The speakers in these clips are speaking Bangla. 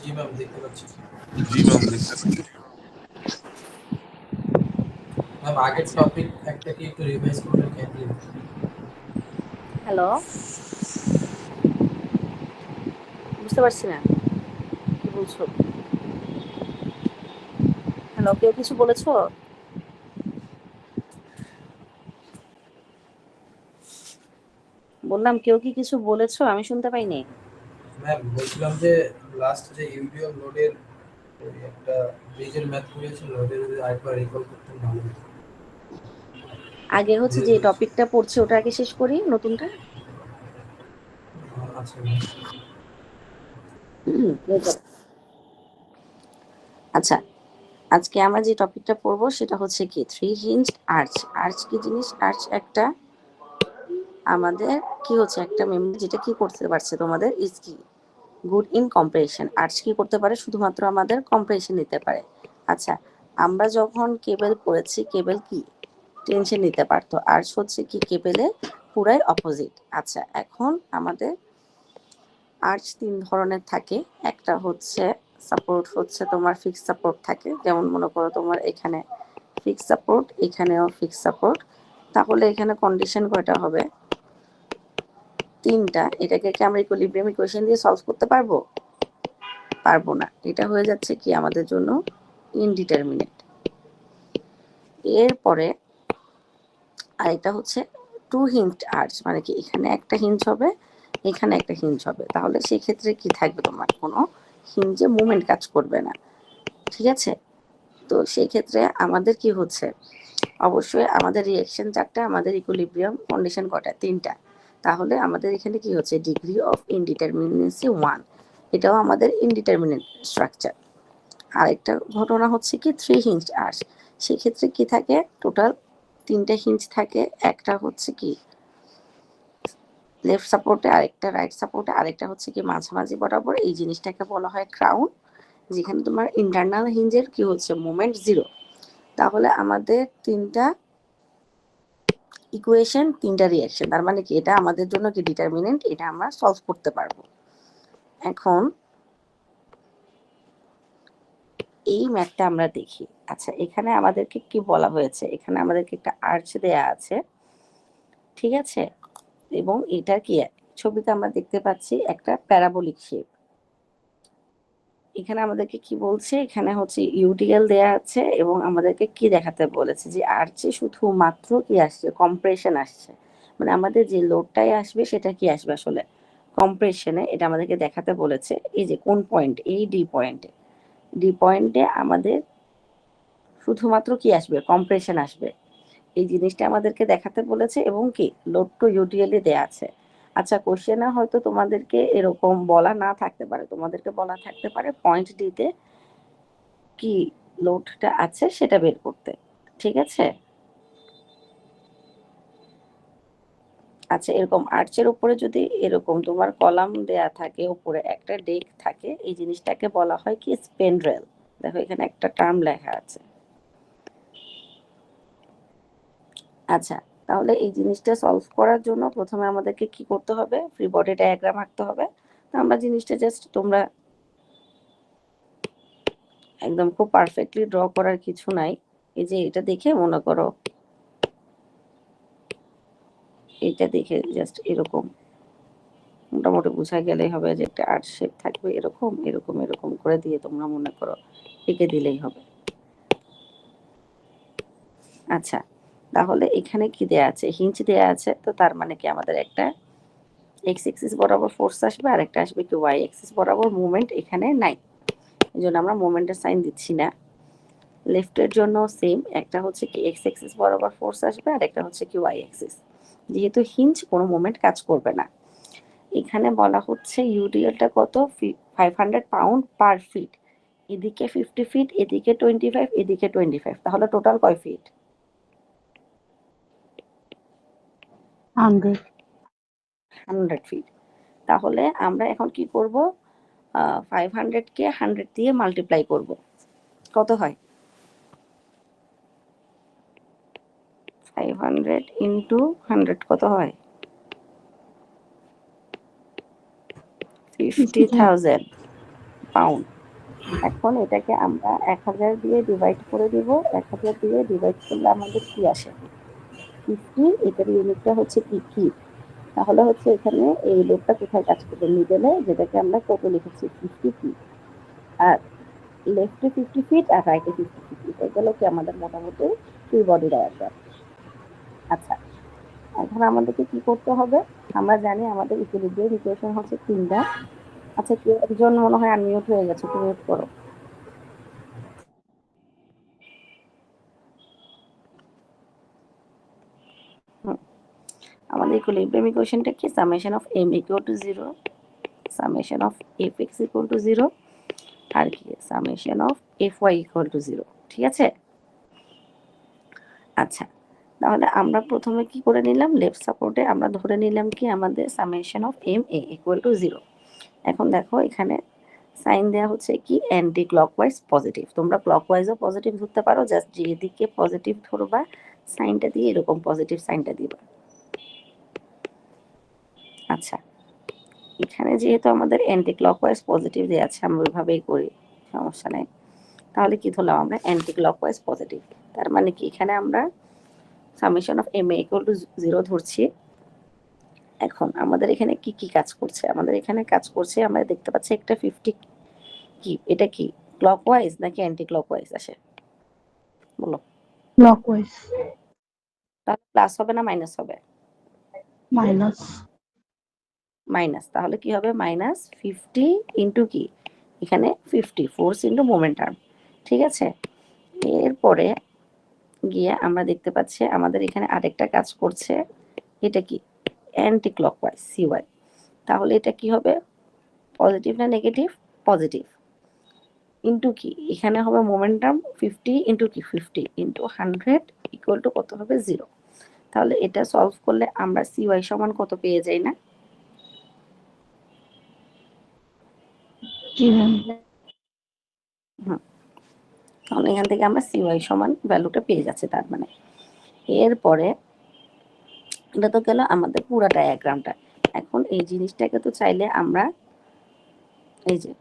জি ম্যাম, দেখতে পাচ্ছি। জি ম্যাম, দেখতে পাচ্ছি। ম্যাম, আগের টপিক একটা কি একটু রিভাইজ করবেন কাইন্ডলি? হ্যালো, বুঝতে পারছি না কি বলছো। হ্যালো, কেউ কিছু বলেছো? বললাম কেউ কি কিছু বলেছো? আমি শুনতে পাইনি। ম্যাম, বলছিলাম যে লাস্ট যে ইউডিএম লোডের ওই একটা ব্রিজের ম্যাথ করেছিল, ওটা যদি আরেকবার রিকল করতেন ভালো হতো। আগে হচ্ছে যে টপিকটা পড়ছে ওটা আগে শেষ করি, নতুনটা। আচ্ছা। আচ্ছা, আজকে আমরা যে টপিকটা পড়বো সেটা হচ্ছে কি থ্রি হিঞ্জ আর্চ। আর্চ কি জিনিস? আর্চ একটা আমাদের কি হচ্ছে একটা মেমরি যেটা কি করতে পারছে তোমাদের ইজ কি গুড ইন কম্প্রেশন। আর্চ কি করতে পারে? শুধুমাত্র আমাদের কম্প্রেশন নিতে পারে। আচ্ছা, আমরা যখন কেবল পড়েছি, কেবল কি টেনশন নিতে পারতো, আর্চ হচ্ছে কি কেবলে পুরাই অপোজিট। আচ্ছা, এখন আমাদের আর্চ তিন ধরনের থাকে। একটা হচ্ছে সাপোর্ট, হচ্ছে তোমার ফিক্স সাপোর্ট থাকে, যেমন মনে করো তোমার এখানে ফিক্স সাপোর্ট, এখানেও ফিক্স সাপোর্ট। তাহলে এখানে কন্ডিশন কয়টা হবে? তিনটা। এটাকে কি আমরা ইকুইলিব্রিয়াম ইকুয়েশন দিয়ে সলভ করতে পারবো? পারবো না। এটা হয়ে যাচ্ছে কি আমাদের জন্য ইনডিটারমিনেট। এরপরে আরেকটা হচ্ছে টু হিঞ্জড আর্চ, মানে কি এখানে একটা হিঞ্জ হবে, এখানে একটা হিঞ্জ হবে। তাহলে সেই ক্ষেত্রে কি থাকবে? তোমার কোনো হিঞ্জে মুভমেন্ট কাজ করবে না। ঠিক আছে? তো সেই ক্ষেত্রে আমাদের কি হচ্ছে, অবশ্যই আমাদের রিঅ্যাকশন চারটা, আমাদের ইকুইলিব্রিয়াম কন্ডিশন কটা? তিনটা। তাহলে আমাদের এখানে কি হচ্ছে, ডিগ্রি অফ ইনডিটারমিনেন্সি 1। এটাও আমাদের ইনডিটারমিনেট স্ট্রাকচার। আরেকটা ঘটনা হচ্ছে কি থ্রি হিঞ্জড আর্চ। সেক্ষেত্রে কি থাকে? টোটাল তিনটা হিঞ্জ থাকে। একটা হচ্ছে কি লেফট সাপোর্টে, আরেকটা রাইট সাপোর্টে, আরেকটা হচ্ছে কি মাঝামাঝি বরাবর। এই জিনিসটাকে বলা হয় ক্রাউন, যেখানে তোমার ইন্টারনাল হিঞ্জের কি হচ্ছে মোমেন্ট জিরো। তাহলে আমাদের তিনটা ইকুয়েশন, তিনটা রিঅ্যাকশন, তার মানে কি এটা আমাদের জন্য কি ডিটারমিনেন্ট, এটা আমরা সলভ করতে পারবো। এখন এই ম্যাথটা আমরা দেখি। আচ্ছা, এখানে আমাদেরকে কি বলা হয়েছে? এখানে আমাদেরকে একটা আর্চ দেয়া আছে, ঠিক আছে? এবং এটা কি ছবিতে আমরা দেখতে পাচ্ছি একটা প্যারাবোলিক শেপ। এখানে আমাদেরকে কি বলছে? এখানে হচ্ছে ইউডিএল দেয়া আছে এবং আমাদেরকে কি দেখাতে বলেছে যে আর্চে শুধুমাত্র কি আসছে, কম্প্রেশন আসছে। মানে আমাদের যে লোডটাই আসবে সেটা কি আসবে আসলে কম্প্রেশনে। এটা আমাদেরকে দেখাতে বলেছে। এই যে কোন পয়েন্ট, এই ডি পয়েন্টে, ডি পয়েন্টে আমাদের শুধুমাত্র কি আসবে, কম্প্রেশন আসবে। এই জিনিসটা আমাদেরকে দেখাতে বলেছে এবং কি লোড টু ইউডিএল দেয়া আছে। আচ্ছা, কোশ্চেনে হয়তো তোমাদেরকে এরকম বলা না থাকতে পারে, তোমাদেরকে বলা থাকতে পারে পয়েন্ট ডিতে কি লোডটা আছে সেটা বের করতে। ঠিক আছে? আচ্ছা, এরকম আর্চের উপরে যদি এরকম তোমার কলাম দেয়া থাকে, উপরে একটা ডেক থাকে, এই জিনিসটাকে বলা হয় কি স্পেন্ড্রেল। দেখো এখানে একটা টার্ম লেখা আছে। আচ্ছা, তাহলে এই জিনিসটা সলভ করার জন্য প্রথমে আমাদেরকে কি করতে হবে? ফ্রি বডি ডায়াগ্রাম আঁকতে হবে। তো আমরা জিনিসটা জাস্ট তোমরা একদম খুব পারফেক্টলি ড্র করার কিছু নাই। এই যে এটা দেখে মনে করো, এটা দেখে জাস্ট এরকম মোটামুটি বোঝা গেলেই হবে যে একটা আর্ট শেপ থাকবে, এরকম এরকম এরকম করে দিয়ে তোমরা মনে করো এঁকে দিলেই হবে। আচ্ছা, তাহলে এখানে কি দেয়া আছে? হিঞ্চ দেয়া আছে। তো তার মানে কি আমাদের একটা এক্স এক্সিস বরাবর ফোর্স আসবে, আর একটা আসবে কি ওয়াই এক্সিস বরাবর। মুভমেন্ট এখানে নাই, এই জন্য আমরা মুভমেন্টের সাইন দিচ্ছি না। লেফটের জন্য সেম, একটা হচ্ছে কি এক্স এক্সিস বরাবর ফোর্স আসবে, আর একটা হচ্ছে কি ওয়াই এক্সিস। যেহেতু হিঞ্চ কোনো মুভমেন্ট কাজ করবে না। এখানে বলা হচ্ছে ইউডিএলটা কত? 500 পাউন্ড পার ফিট। এদিকে 50 ফিট, এদিকে 25, এদিকে 25। তাহলে টোটাল কয় ফিট? 100 ফিট। তাহলে আমরা এখন কি করব? 500কে 100 দিয়ে মাল্টিপ্লাই করব। কত হয়? 500 ইন্টু 100 কত হয়? 50,000 পাউন্ড। এখন এটাকে আমরা 1000 দিয়ে ডিভাইড করে দিব। 1000 দিয়ে ডিভাইড করলে আমাদের কি আসে? 50। এটার ইউনিটটা হচ্ছে কি? তাহলে হচ্ছে এখানে এই লোডটা কোথায় কাজ করবে? মিডলে, যেটাকে আমরা কত লিখেছি? 50 ফিট। আর লেফটে 50 ফিট আর রাইটে 50 ফিট। এটা গেল কি আমাদের মোটামুটি ফ্রি বডি ডায়াগ্রাম। আচ্ছা, এখন আমাদেরকে কি করতে হবে? আমরা জানি আমাদের ইকুইলিব্রিয়াম ইকুয়েশন হচ্ছে 3টা। আচ্ছা, কেউ একজন মনে হয় আনমিউট হয়ে গেছে, তুমি মিউট করো। আমাদের ইকুইলিব্রিয়াম ইকুয়েশনটা কি? Summation of m equal to 0, summation of fx equal to 0, আর কি summation of fy equal to 0। ঠিক আছে? আচ্ছা, তাহলে আমরা প্রথমে কি করে নিলাম? লেফট সাপোর্টে আমরা ধরে নিলাম কি আমাদের summation of m a equal to 0। এখন দেখো এখানে সাইন দেওয়া হচ্ছে কি অ্যান্টি ক্লকওয়াইজ পজিটিভ। তোমরা ক্লকওয়াইজও পজিটিভ ধরতে পারো, জাস্ট যেদিকে পজিটিভ ধরবা সাইনটা দিয়ে এরকম পজিটিভ সাইনটা দিবা। আচ্ছা, এখানে যেহেতু আমাদের অ্যান্টি ক্লকওয়াইজ পজিটিভ দেওয়া আছে, আমরা ওইভাবেই করি, সমস্যা নেই। তাহলে কি ধরলাম আমরা? Anti clockwise positive. তার মানে কি এখানে আমরা summation of m a equal to 0 ধরছি। এখন আমাদের এখানে কি কি কাজ করছে? আমাদের এখানে কাজ করছে, আমরা দেখতে পাচ্ছি একটা 50 কি, এটা কি ক্লকওয়াইজ নাকি অ্যান্টি ক্লকওয়াইজ আসে? বলো। ক্লকওয়াইজ। তাহলে প্লাস হবে না মাইনাস হবে? মাইনাস। মাইনাস। তাহলে কি হবে? মাইনাস 50 ইন্টু কি, এখানে 50 ফোর্স ইন্টু মোমেন্টাম। ঠিক আছে? এরপরে গিয়ে আমরা দেখতে পাচ্ছি আমাদের এখানে আরেকটা কাজ করছে, এটা কি অ্যান্টি ক্লকওয়াইজ সিওয়াই। তাহলে এটা কি হবে? পজিটিভ না নেগেটিভ? পজিটিভ। ইন্টু কি, এখানে হবে মোমেন্টাম 50 ইন্টু কি 50 ইন্টু 100 ইকুয়াল টু কত হবে? 0। তাহলে এটা সলভ করলে আমরা সিওয়াই সমান কত পেয়ে যাই না? তাহলে এখান থেকে আমরা সিওয়াই সমান ভ্যালুটা পেয়ে যাচ্ছি। তার মানে এরপরে এটা তো গেল আমাদের পুরো ডায়াগ্রামটা। এখন এই জিনিসটাকে তো চাইলে আমরা এই যে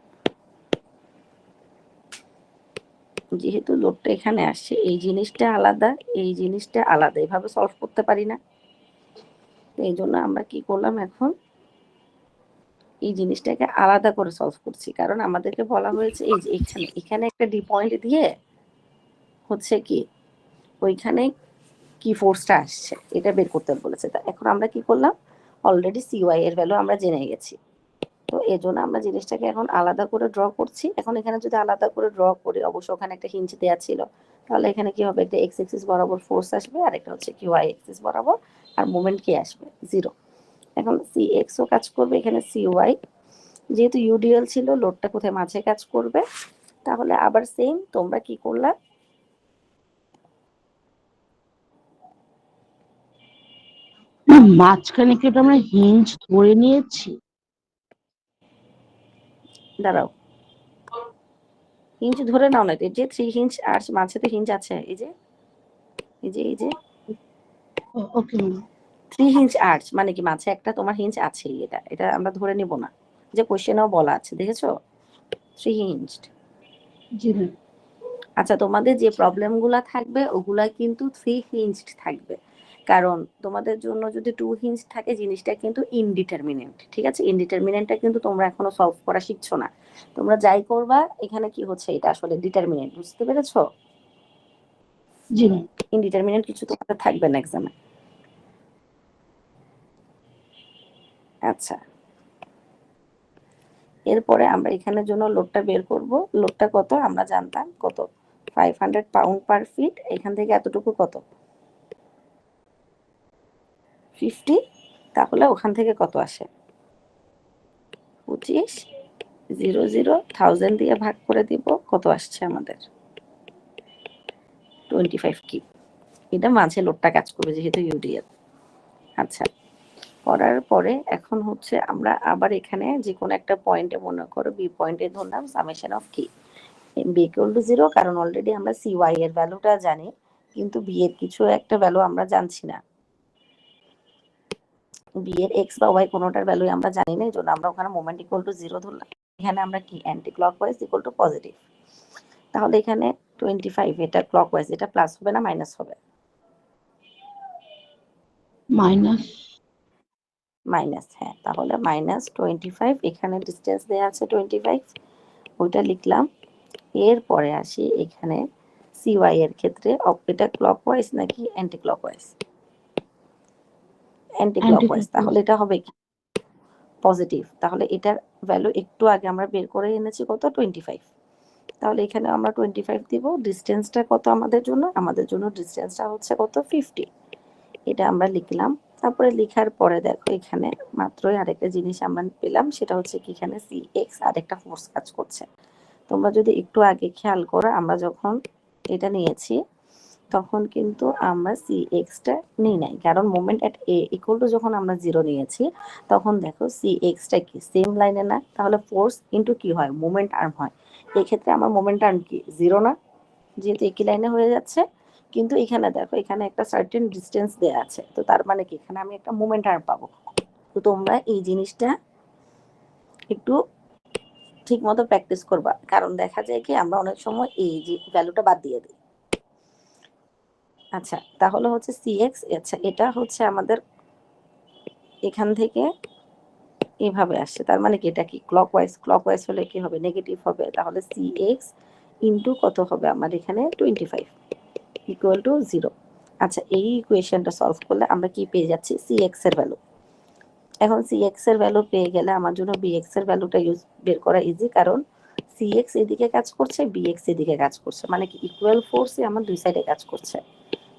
যেহেতু লোডটা এখানে আসছে, এই জিনিসটা আলাদা, এই জিনিসটা আলাদা, এভাবে সলভ করতে পারি না। তো এই জন্য আমরা কি করলাম, এখন এই জিনিসটাকে আলাদা করে সলভ করছি। কারণ আমাদেরকে বলা হয়েছে এই যে এখানে একটা ডি পয়েন্ট দিয়ে হচ্ছে কি ওইখানে কি ফোর্সটা আসছে এটা বের করতে বলেছে। তা এখন আমরা কি করলাম? অলরেডি সিওয়াই এর ভ্যালু আমরা জেনে গেছি। তো এই জন্য আমরা জিনিসটাকে এখন আলাদা করে ড্র করছি। এখন এখানে যদি আলাদা করে ড্র করি, অবশ্য ওখানে একটা হিঞ্চ দেওয়া ছিল, তাহলে এখানে কি হবে? একটা এক্স এক্সিস বরাবর ফোর্স আসবে, আর একটা হচ্ছে কি ওয়াই এক্সিস বরাবর, আর মোমেন্ট কি আসবে? 0। এখন সি এক্সও কাজ করবে, এখানে সি ওয়াই, যেহেতু ইউডিএল ছিল লোডটা কোথায় মাঝে কাজ করবে। তাহলে আবার সেম তোমরা কি করলা? মাঝখানে কি ওটা আমরা হিঞ্জ ধরে নিয়েছি? দাঁড়াও, হিঞ্চ ধরে নাও না, এই যে 3 হিঞ্চ আর মাঝে তো হিঞ্চ আছে, এই যে এই যে ওকে। 3 হিঞ্চ আর্চ মানে কি মাঝে একটা তোমার হিঞ্চ আছে, এটা আমরা ধরে নিব না, যে কোশ্চেনেও বলা আছে, দেখেছো 3 হিঞ্চড। জি ম্যাম। আচ্ছা, তোমাদের যে প্রবলেমগুলো থাকবে ওগুলা কিন্তু 3 হিঞ্চড থাকবে, কারণ তোমাদের জন্য যদি 2 হিঞ্চ থাকে জিনিসটা কিন্তু ইনডিটারমিনেন্ট। ঠিক আছে? ইনডিটারমিনেন্টটা কিন্তু তোমরা এখনো সলভ করা শিখছো না। তোমরা যাই করবা এখানে কি হচ্ছে, এটা আসলে ডিটারমিনেন্ট, বুঝতে পেরেছো? জি ম্যাম। ইনডিটারমিনেন্ট কিছু তোমাদের থাকবে না এক্সামে। আচ্ছা, এরপরে আমরা এখানের জন্য লোডটা বের করব। লোডটা কত আমরা জানতাম, কত? 500 পাউন্ড পার ফিট। এখান থেকে এতটুকু কত? 50। তাহলে ওখান থেকে কত আসে? 25 00 1000 দিয়ে ভাগ করে দিব, কত আসছে আমাদের? 25 কি। এটা মাঝে লোডটা কাজ করবে যেহেতু ইউডিএল। আচ্ছা, করার পরে এখন হচ্ছে আমরা আবার এখানে যে কোনো একটা পয়েন্টে, মনে করো বি পয়েন্টে ধরলাম সামেশন অফ কি বি ইকুয়াল টু 0, কারণ অলরেডি আমরা সি ওয়াই এর ভ্যালুটা জানি, কিন্তু বি এর কিছু একটা ভ্যালু আমরা জানছি না। বি এর এক্স বা ওয়াই কোনোটার ভ্যালু আমরা জানি না, এই জন্য আমরা ওখানে মোমেন্ট ইকুয়াল টু 0 ধরলাম। এখানে আমরা কি anti clockwise equal to positive. তাহলে এখানে 25 এটা ক্লকওয়াইজ, এটা প্লাস হবে না মাইনাস হবে? মাইনাস। মাইনাস, হ্যাঁ। তাহলে -25, এখানে ডিস্টেন্স দেওয়া আছে 25, ওইটা লিখলাম। এরপরে আসি এখানে সিওয়াই এর ক্ষেত্রে, এটা ক্লকওয়াইজ নাকি অ্যান্টি ক্লকওয়াইজ? Anti clockwise. তাহলে এটা হবে কি পজিটিভ। তাহলে এটার ভ্যালু একটু আগে আমরা বের করে এনেছি কত, 25। তাহলে এখানে আমরা 25 দিব। ডিস্টেন্সটা কত আমাদের জন্য? আমাদের জন্য ডিস্টেন্সটা হচ্ছে কত, 50। এটা আমরা লিখলাম। তারপরে লেখার পরে দেখো এখানে মাত্রই আরেকটা জিনিস আমরা পেলাম, সেটা হচ্ছে কি এখানে CX আরেকটা ফোর্স কাজ করছে। তোমরা যদি একটু আগে খেয়াল করো, আমরা যখন এটা নিয়েছি তখন কিন্তু আমরা CX-টা নিই নাই, কারণ moment at A equal to যখন আমরা 0 নিয়েছি তখন দেখো CX-টা কি সেম লাইনে না? তাহলে ফোর্স ইনটু কি হয়, মোমেন্ট আর্ম হয়। এক্ষেত্রে আমার মোমেন্ট আর্ম কি 0 না, যেহেতু একই লাইনে হয়ে যাচ্ছে। কিন্তু এখানে দেখো এখানে একটা সার্টেন ডিস্টেন্স দেয়া আছে, তো তার মানে কি এখানে আমি একটা মোমেন্ট আর্ম পাবো। তো তোমরা এই জিনিসটা একটু ঠিক মতো প্র্যাকটিস করবা, কারণ দেখা যায় কি আমরা অনেক সময় এই যে ভ্যালুটা বাদ দিয়ে দিই। আচ্ছা, তাহলে হচ্ছে CX, আচ্ছা এটা হচ্ছে আমাদের এখান থেকে এভাবে আসছে, তার মানে কি এটা কি ক্লকওয়াইজ? ক্লকওয়াইজ হলে কি হবে, নেগেটিভ হবে। তাহলে CX ইনটু কত হবে আমার এখানে 25 ইকুয়াল টু 0। আচ্ছা, এই ইকুয়েশনটা সলভ করলে আমরা কি পেয়ে যাচ্ছি, CX এর ভ্যালু। এখন CX এর ভ্যালু পেয়ে গেলে আমার জন্য BX এর ভ্যালুটা বের করা ইজি, কারণ CX এদিকে কাজ করছে, BX এদিকে কাজ করছে, মানে কি ইকুয়াল ফোর্সই আমার দুই সাইডে কাজ করছে।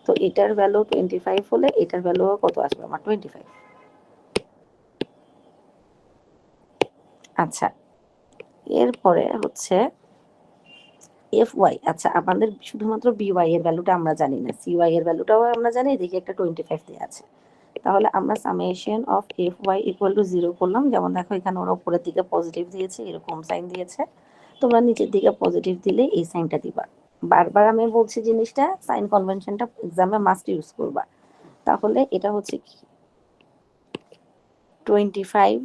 তো এটার ভ্যালু 25 হলে এটার ভ্যালু কত আসবে আমার, 25। আচ্ছা, এরপরে হচ্ছে FY। আচ্ছা, আমাদের শুধুমাত্র BY এর ভ্যালুটা আমরা জানি না, CY এর ভ্যালুটাও আমরা জানি, এদিকে একটা 25 দেওয়া আছে। তাহলে আমরা summation of FY equal to 0 করলাম। যেমন দেখো এখানে ওরা উপরের দিকে পজিটিভ দিয়েছে, এরকম সাইন দিয়েছে, তোমরা নিচের দিকে পজিটিভ দিলে এই সাইনটা দিবা। বারবার আমি বলছি জিনিসটা, সাইন কনভেনশনটা এক্সামে মাস্ট ইউজ করবা। তাহলে এটা হচ্ছে কি 25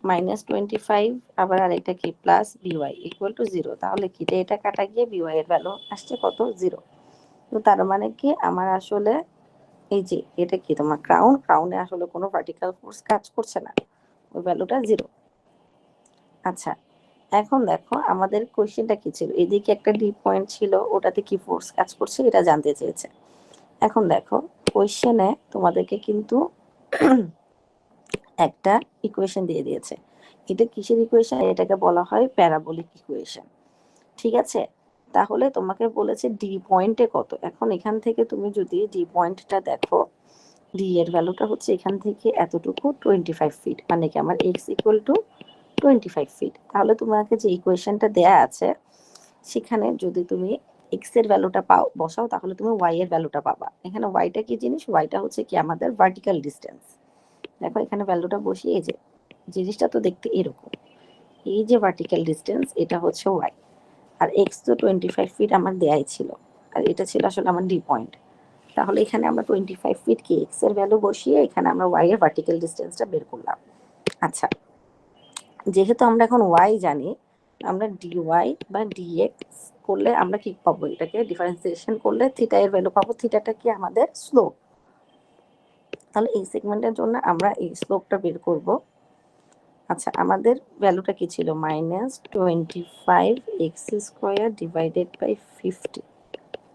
-25, আবার আরেকটা কি প্লাস BY ইকুয়াল টু 0। তাহলে কি এটা কাটা গিয়ে BY এর ভ্যালু আসছে কত, 0। তো তার মানে কি আমার আসলে এই যে এটা কি তোমার ক্রাউনে আসলে কোনো ভার্টিক্যাল ফোর্স কাজ করছে না, ওই ভ্যালুটা 0। আচ্ছা, এখন দেখো আমাদের কোশ্চেনটা কি ছিল, এদিকে একটা ডি পয়েন্ট ছিল, ওটাতে কি ফোর্স কাজ করছে এটা জানতে চেয়েছে। এখন দেখো কোশ্চেনে তোমাদেরকে কিন্তু একটা ইকুয়েশন দিয়ে দিয়েছে। এটা কিসের ইকুয়েশন? এটাকে বলা হয় প্যারাবোলিক ইকুয়েশন, ঠিক আছে? তাহলে তোমাকে বলেছে ডি পয়েন্টে কত। এখন এখান থেকে তুমি যদি ডি পয়েন্টটা দেখো, ডি এর ভ্যালুটা হচ্ছে এখান থেকে এতটুকু 25 ফিট, মানে কি আমার এক্স ইকুয়াল টু 25 ফিট। তাহলে তোমাকে যে ইকুয়েশনটা দেয়া আছে সেখানে যদি তুমি এক্স এর ভ্যালুটা পাও বসাও, তাহলে তুমি ওয়াই এর ভ্যালুটা পাবা। এখানে ওয়াইটা কি জিনিস, ওয়াইটা হচ্ছে কি আমাদের ভার্টিক্যাল ডিস্টেন্স। দেখো এখানে ভ্যালুটা বসিয়ে, এই যে জিনিসটা তো দেখতে এরকম, এই যে ভার্টিক্যাল ডিস্টেন্স এটা হচ্ছে ওয়াই, আর এক্স তো 25 ফিট আমার দেয়াই ছিল, আর এটা ছিল আসলে আমার ডি পয়েন্ট। তাহলে এখানে আমরা 25 ফিট কি এক্স এর ভ্যালু বসিয়ে এখানে আমরা ওয়াই এর ভার্টিক্যাল ডিস্টেন্সটা বের করলাম। আচ্ছা, যেহেতু আমরা এখন ওয়াই জানি, আমরা ডিওয়াই বা ডিএক্স করলে আমরা কি পাবো, এটাকে ডিফারেন্সিয়েশন করলে থিটা এর ভ্যালু পাবো। থিটাটা কি আমাদের স্লোপ। তাহলে এই সেগমেন্টের জন্য আমরা এই স্লোপটা বের করব। আচ্ছা, আমাদের ভ্যালুটা কি ছিল, -25x² ডিভাইডেড বাই 50।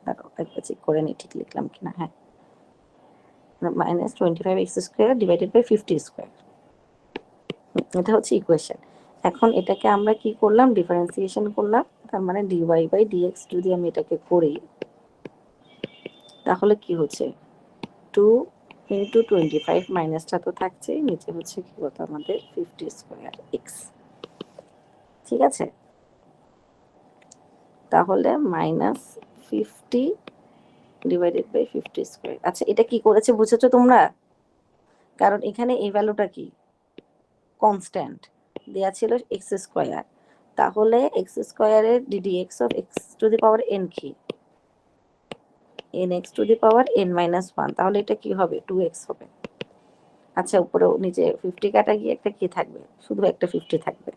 দাঁড়াও একবার চেক করে নিই ঠিক লিখলাম কিনা। হ্যাঁ, -25x² ডিভাইডেড বাই 50²। এটা হচ্ছে ইকুয়েশন। এখন এটাকে আমরা কি করলাম, ডিফারেন্সিয়েশন করলাম। তার মানে ডিওয়াই বাই ডিএক্স যদি আমি এটাকে করি তাহলে কি হচ্ছে 2 ইন্টু 25, মাইনাসটা তো থাকছেই, নিচে হচ্ছে কি কত আমাদের 50²x, ঠিক আছে? তাহলে -50 ডিভাইডেড বাই 50²। আচ্ছা, এটা কি করেছে বুঝেছো তোমরা? কারণ এখানে এই ভ্যালুটা কি কনস্ট্যান্ট দেয়া ছিল x², তাহলে x² এর ddx of x to the power n কি nx to the power n-1, তাহলে এটা কি হবে 2x হবে। আচ্ছা, উপরে নিচে 50 কাটা গিয়ে একটা কি থাকবে, শুধু একটা 50 থাকবে।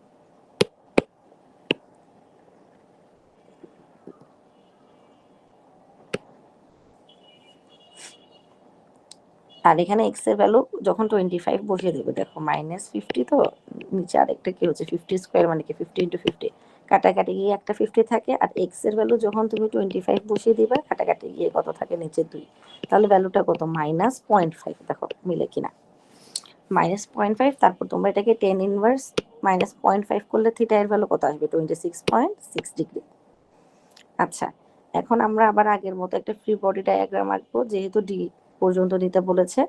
আর এখানে এক্স এর ভ্যালু যখন 25 বসিয়ে দেবে, দেখো -50, তো নিচে আরেকটা কি হচ্ছে 50 স্কোয়ার মানে কি 50 × 50, কাটাকাটি গিয়ে একটা 50 থাকে। আর এক্স এর ভ্যালু যখন তুমি 25 বসিয়ে দিবে, কাটাকাটি গিয়ে কত থাকে নিচে 2, তাহলে ভ্যালুটা কত -0.5। দেখো মিলে কিনা, -0.5। তারপর তোমরা এটাকে 10 ইনভার্স -0.5 করলে থিটা এর ভ্যালু কত আসবে 26.6 ডিগ্রি। আচ্ছা, এখন আমরা আবার আগের মতো একটা ফ্রি বডি ডায়াগ্রাম আঁকবো, যেহেতু ডি পর্যন্ত নিতে বলেছে।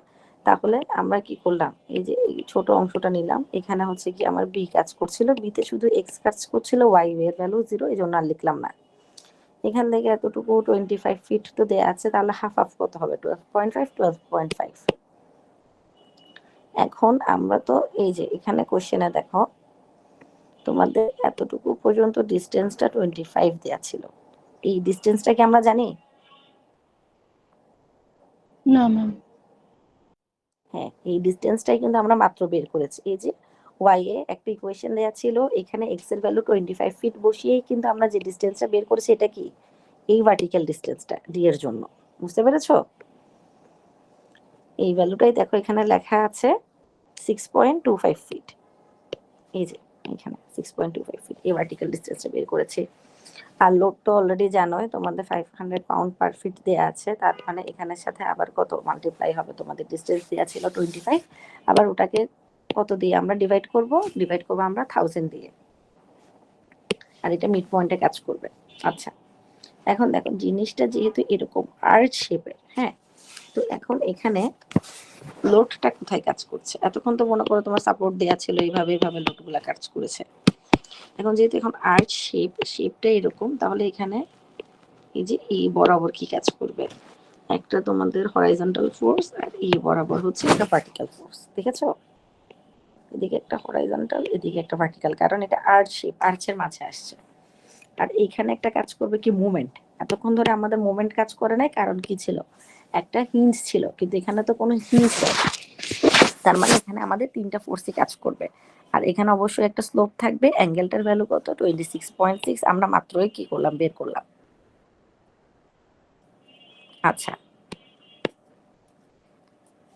তাহলে আমরা কি করলাম, এই যে এই ছোট অংশটা নিলাম, এখানে হচ্ছে কি আমার বি কাজ করছিল, বিতে শুধু এক্স কাজ করছিল, ওয়াই এর ভ্যালু 0, এই জন্য আর লিখলাম না। এখান থেকে এতটুকু 25 ফিট তো দেয়া আছে, তাহলে হাফ হাফ কত হবে 12.5 12.5। এখন আমরা তো এই যে এখানে কোশ্চেনে দেখো তোমাদের এতটুকু পর্যন্ত ডিস্টেন্সটা 25 দেয়া ছিল, এই ডিস্টেন্সটা কি আমরা জানি? না ম্যাম। হ্যাঁ, এই ডিস্টেন্সটাই কিন্তু আমরা মাত্র বের করেছি। এই যে ওয়াই এ একটা ইকুয়েশন দেয়া ছিল, এখানে এক্স এর ভ্যালু 25 ফিট বসিয়েই কিন্তু আমরা যে ডিস্টেন্সটা বের করেছি, এটা কি এই ভার্টিক্যাল ডিস্টেন্সটা ডি এর জন্য। বুঝতে পেরেছো? এই ভ্যালুটাই দেখো এখানে লেখা আছে 6.25 ফিট। এই যে এখানে 6.25 ফিট এই ভার্টিক্যাল ডিস্টেন্সটা বের করেছি। আর লোড তো অলরেডি জানোই তোমাদের 500 পাউন্ড পার ফিট দেয়া আছে, তার মানে এখানের সাথে আবার কত মাল্টিপ্লাই হবে, তোমাদের ডিস্টেন্স দেয়া ছিল 25, আবার ওটাকে কত দিয়ে আমরা ডিভাইড করব আমরা 1000 দিয়ে, আর এটা মিড পয়েন্টে কাজ করবে। আচ্ছা, এখন দেখো জিনিসটা যেহেতু এরকম আর্চ শেপের, হ্যাঁ, তো এখন এখানে লোডটা কোথায় কাজ করছে? এতক্ষণ তো মনে করো তোমার সাপোর্ট দেয়া ছিল, এইভাবে লোডগুলা কাজ করেছে। এখন যেহেতু এখন আর্চ শেপটা এরকম, তাহলে এখানে এই যে এই বরাবর কি কাজ করবে, একটা তোমাদের হরাইজন্টাল ফোর্স, আর এই বরাবর হচ্ছে একটা ভার্টিক্যাল ফোর্স। দেখেছো? এদিকে একটা হরাইজন্টাল, এদিকে একটা ভার্টিক্যাল, কারণ এটা আর্চ শেপ, আর্চের মাঝে আসছে। আর এইখানে একটা কাজ করবে কি মুভমেন্ট। এতক্ষণ ধরে আমাদের মুভমেন্ট কাজ করে নাই, কারণ কি ছিল, একটা হিঞ্জ ছিল, কিন্তু এখানে তো কোনো হিঞ্জ নেই, তার মানে এখানে আমাদের তিনটা ফোর্সই কাজ করবে। আর এখানে অবশ্যই একটা স্লোপ থাকবে, অ্যাঙ্গেলটার ভ্যালু কত 26.6, আমরা মাত্রই কি করলাম বের করলাম। আচ্ছা,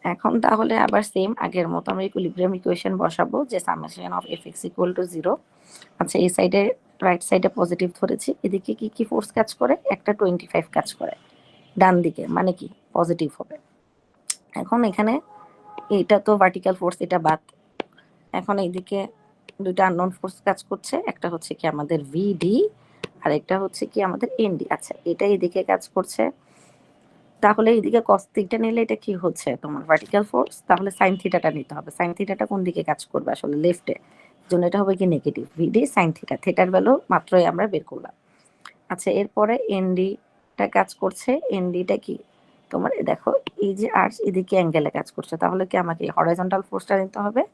এখন তাহলে আবার সেম আগের মতো আমরা ইকুইলিব্রিয়াম ইকুয়েশন বসাবো, যে সামেশন অফ এফ(x) = 0। আচ্ছা, এই সাইডে রাইট সাইডে পজিটিভ ধরেছি, এদিকে কি কি ফোর্স কাজ করে, একটা 25 কাজ করে ডান দিকে, মানে কি পজিটিভ হবে। এখন এখানে এটা তো ভার্টিক্যাল ফোর্স, এটা বাদ। এখন এইদিকে দুইটা আননোন ফোর্স কাজ করছে, একটা হচ্ছে কি আমাদের ভিডি, আর একটা হচ্ছে কি আমাদের এনডি। আচ্ছা, এটা এইদিকে কাজ করছে, তাহলে এইদিকে cos থিটা নিলে এটা কি হচ্ছে তোমার ভার্টিক্যাল ফোর্স, তাহলে sin থিটাটা নিতে হবে। sin থিটাটা কোন দিকে কাজ করবে, আসলে লেফটে, জন্য এটা হবে কি নেগেটিভ ভিডি sin থিটা। থিটার ভ্যালু মাত্রই আমরা বের করলাম। আচ্ছা, এরপরে এনডিটা কাজ করছে, এনডিটা কি তোমার দেখো এই যে আর্চ এদিকে অ্যাঙ্গেলে কাজ করছে, তাহলে কি আমাকে হরাইজন্টাল ফোর্সটা নিতে হবে।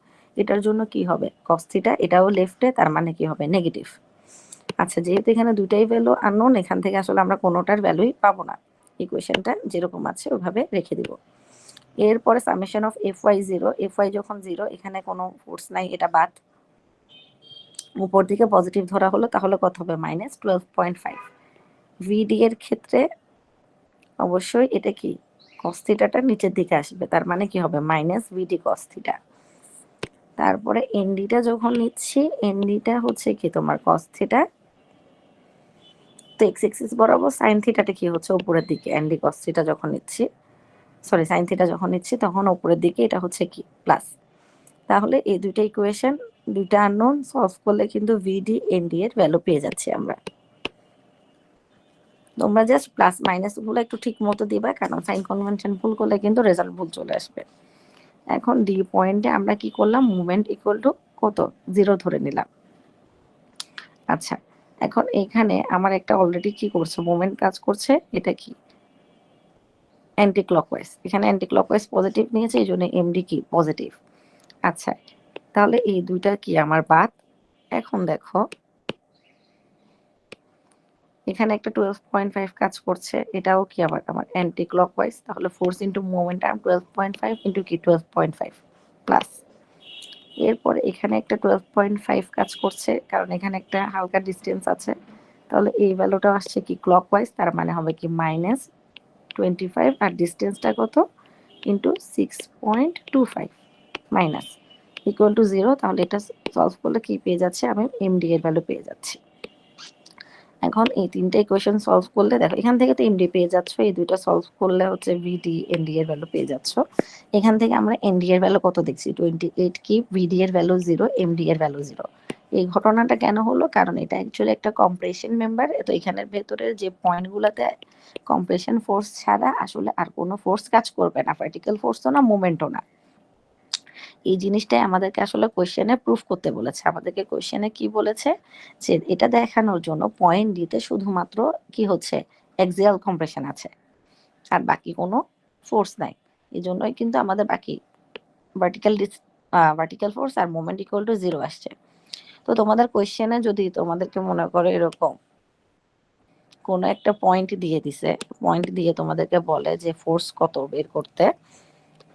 এটার জন্য কি হবে cos থিটা, এটাও লেফটে, তার মানে কি হবে নেগেটিভ। আচ্ছা, যেহেতু এখানে দুইটাই ভ্যালু আননোন, এখান থেকে আসলে আমরা কোনোটার ভ্যালুই পাবো না, ইকুয়েশনটা যেরকম আছে ওইভাবে রেখে দিব। এরপরে সামেশন অফ Fy0, Fy যখন 0, এখানে কোনো ফোর্স নাই, এটা বাদ। উপর দিকে পজিটিভ ধরা হলো, তাহলে কত হবে -12.5। ভিডি এর ক্ষেত্রে অবশ্যই এটা কি cos থিটাটা নিচের দিকে আসবে, তার মানে কি হবে -vd cos থিটা। তারপরে এনডিটা যখন নিচ্ছি, এনডিটা হচ্ছে কি তোমার cos থিটা, তো এক্স এক্সিস বরাবর sin থিটাটা কি হচ্ছে উপরের দিকে, এনডি cos থিটা যখন নিচ্ছি, সরি sin থিটা যখন নিচ্ছি, তখন উপরের দিকে এটা হচ্ছে কি প্লাস। তাহলে এই দুইটা ইকুয়েশন, দুইটা আননোন, সলভ করলে কিন্তু ভিডি এনডি এর ভ্যালু পেয়ে যাচ্ছি আমরা। তোমরা জাস্ট প্লাস মাইনাস গুলো একটু ঠিক মতো দিবা, কারণ সাইন কনভেনশন ভুল করলে কিন্তু রেজাল্ট ভুল চলে আসবে। এখন ডি পয়েন্টে আমরা কি করলাম, মুভমেন্ট ইকুয়াল টু কত 0 ধরে নিলাম। আচ্ছা, এখন এখানে আমার একটা অলরেডি কি করছে মুভমেন্ট কাজ করছে, এটা কি অ্যান্টি ক্লকওয়াইজ, এখানে অ্যান্টি ক্লকওয়াইজ পজিটিভ নিয়েছে, এই জন্য এমডি কি পজিটিভ। আচ্ছা, তাহলে এই দুইটা কি আমার বাদ। এখন দেখো এখানে একটা 12.5 কাজ করছে, এটাও কি আমার অ্যান্টি ক্লকওয়াইজ, তাহলে ফোর্স ইন্টু মোমেন্টাম 12.5 ইন্টু কি 12.5 প্লাস। এরপরে এখানে একটা 12.5 কাজ করছে, কারণ এখানে একটা হালকা ডিস্টেন্স আছে, তাহলে এই ভ্যালুটা আসছে কি ক্লকওয়াইজ, তার মানে হবে কি -25, আর ডিস্টেন্সটা কত ইন্টু 6.25 মাইনাস ইকুয়াল টু 0। তাহলে এটা সলভ করলে কি পেয়ে যাচ্ছে, আমি এমডি এর ভ্যালু পেয়ে যাচ্ছি। এখন এই তিনটা ইকুয়েশন সলভ করলে দেখো এখান থেকে তো এমডি পেয়ে যাচ্ছ, এই দুইটা সলভ করলে হচ্ছে ভিডি এনডি এর ভ্যালু পেয়ে যাচ্ছ। এখান থেকে আমরা এনডি এর ভ্যালু কত দেখছি 28 কি, ভিডি এর ভ্যালু 0, এমডি এর ভ্যালু 0। এই ঘটনাটা কেন হলো, কারণ এটা অ্যাকচুয়ালি একটা কম্প্রেশন মেম্বার। তো এখানের ভেতরে যে পয়েন্টগুলোতে কম্প্রেশন ফোর্স ছাড়া আসলে আর কোনো ফোর্স কাজ করবে না, ভার্টিক্যাল ফোর্সও না, মোমেন্টও না। এই জিনিসটাই আমাদেরকে আসলে কোশ্চেনে প্রুফ করতে বলেছে। আমাদেরকে কোশ্চেনে কি বলেছে, যে এটা দেখানোর জন্য পয়েন্ট ডিতে শুধুমাত্র কি হচ্ছে এক্সিয়াল কম্প্রেশন আছে, আর বাকি কোনো ফোর্স নাই। এই জন্যই কিন্তু আমাদের বাকি ভার্টিক্যাল ফোর্স আর মোমেন্ট ইকুয়াল টু 0 আসছে। তো তোমাদের কোশ্চেনে যদি তোমাদেরকে মনে করো এরকম কোনো একটা পয়েন্ট দিয়ে দিছে, পয়েন্ট দিয়ে তোমাদেরকে বলে যে ফোর্স কত বের করতে,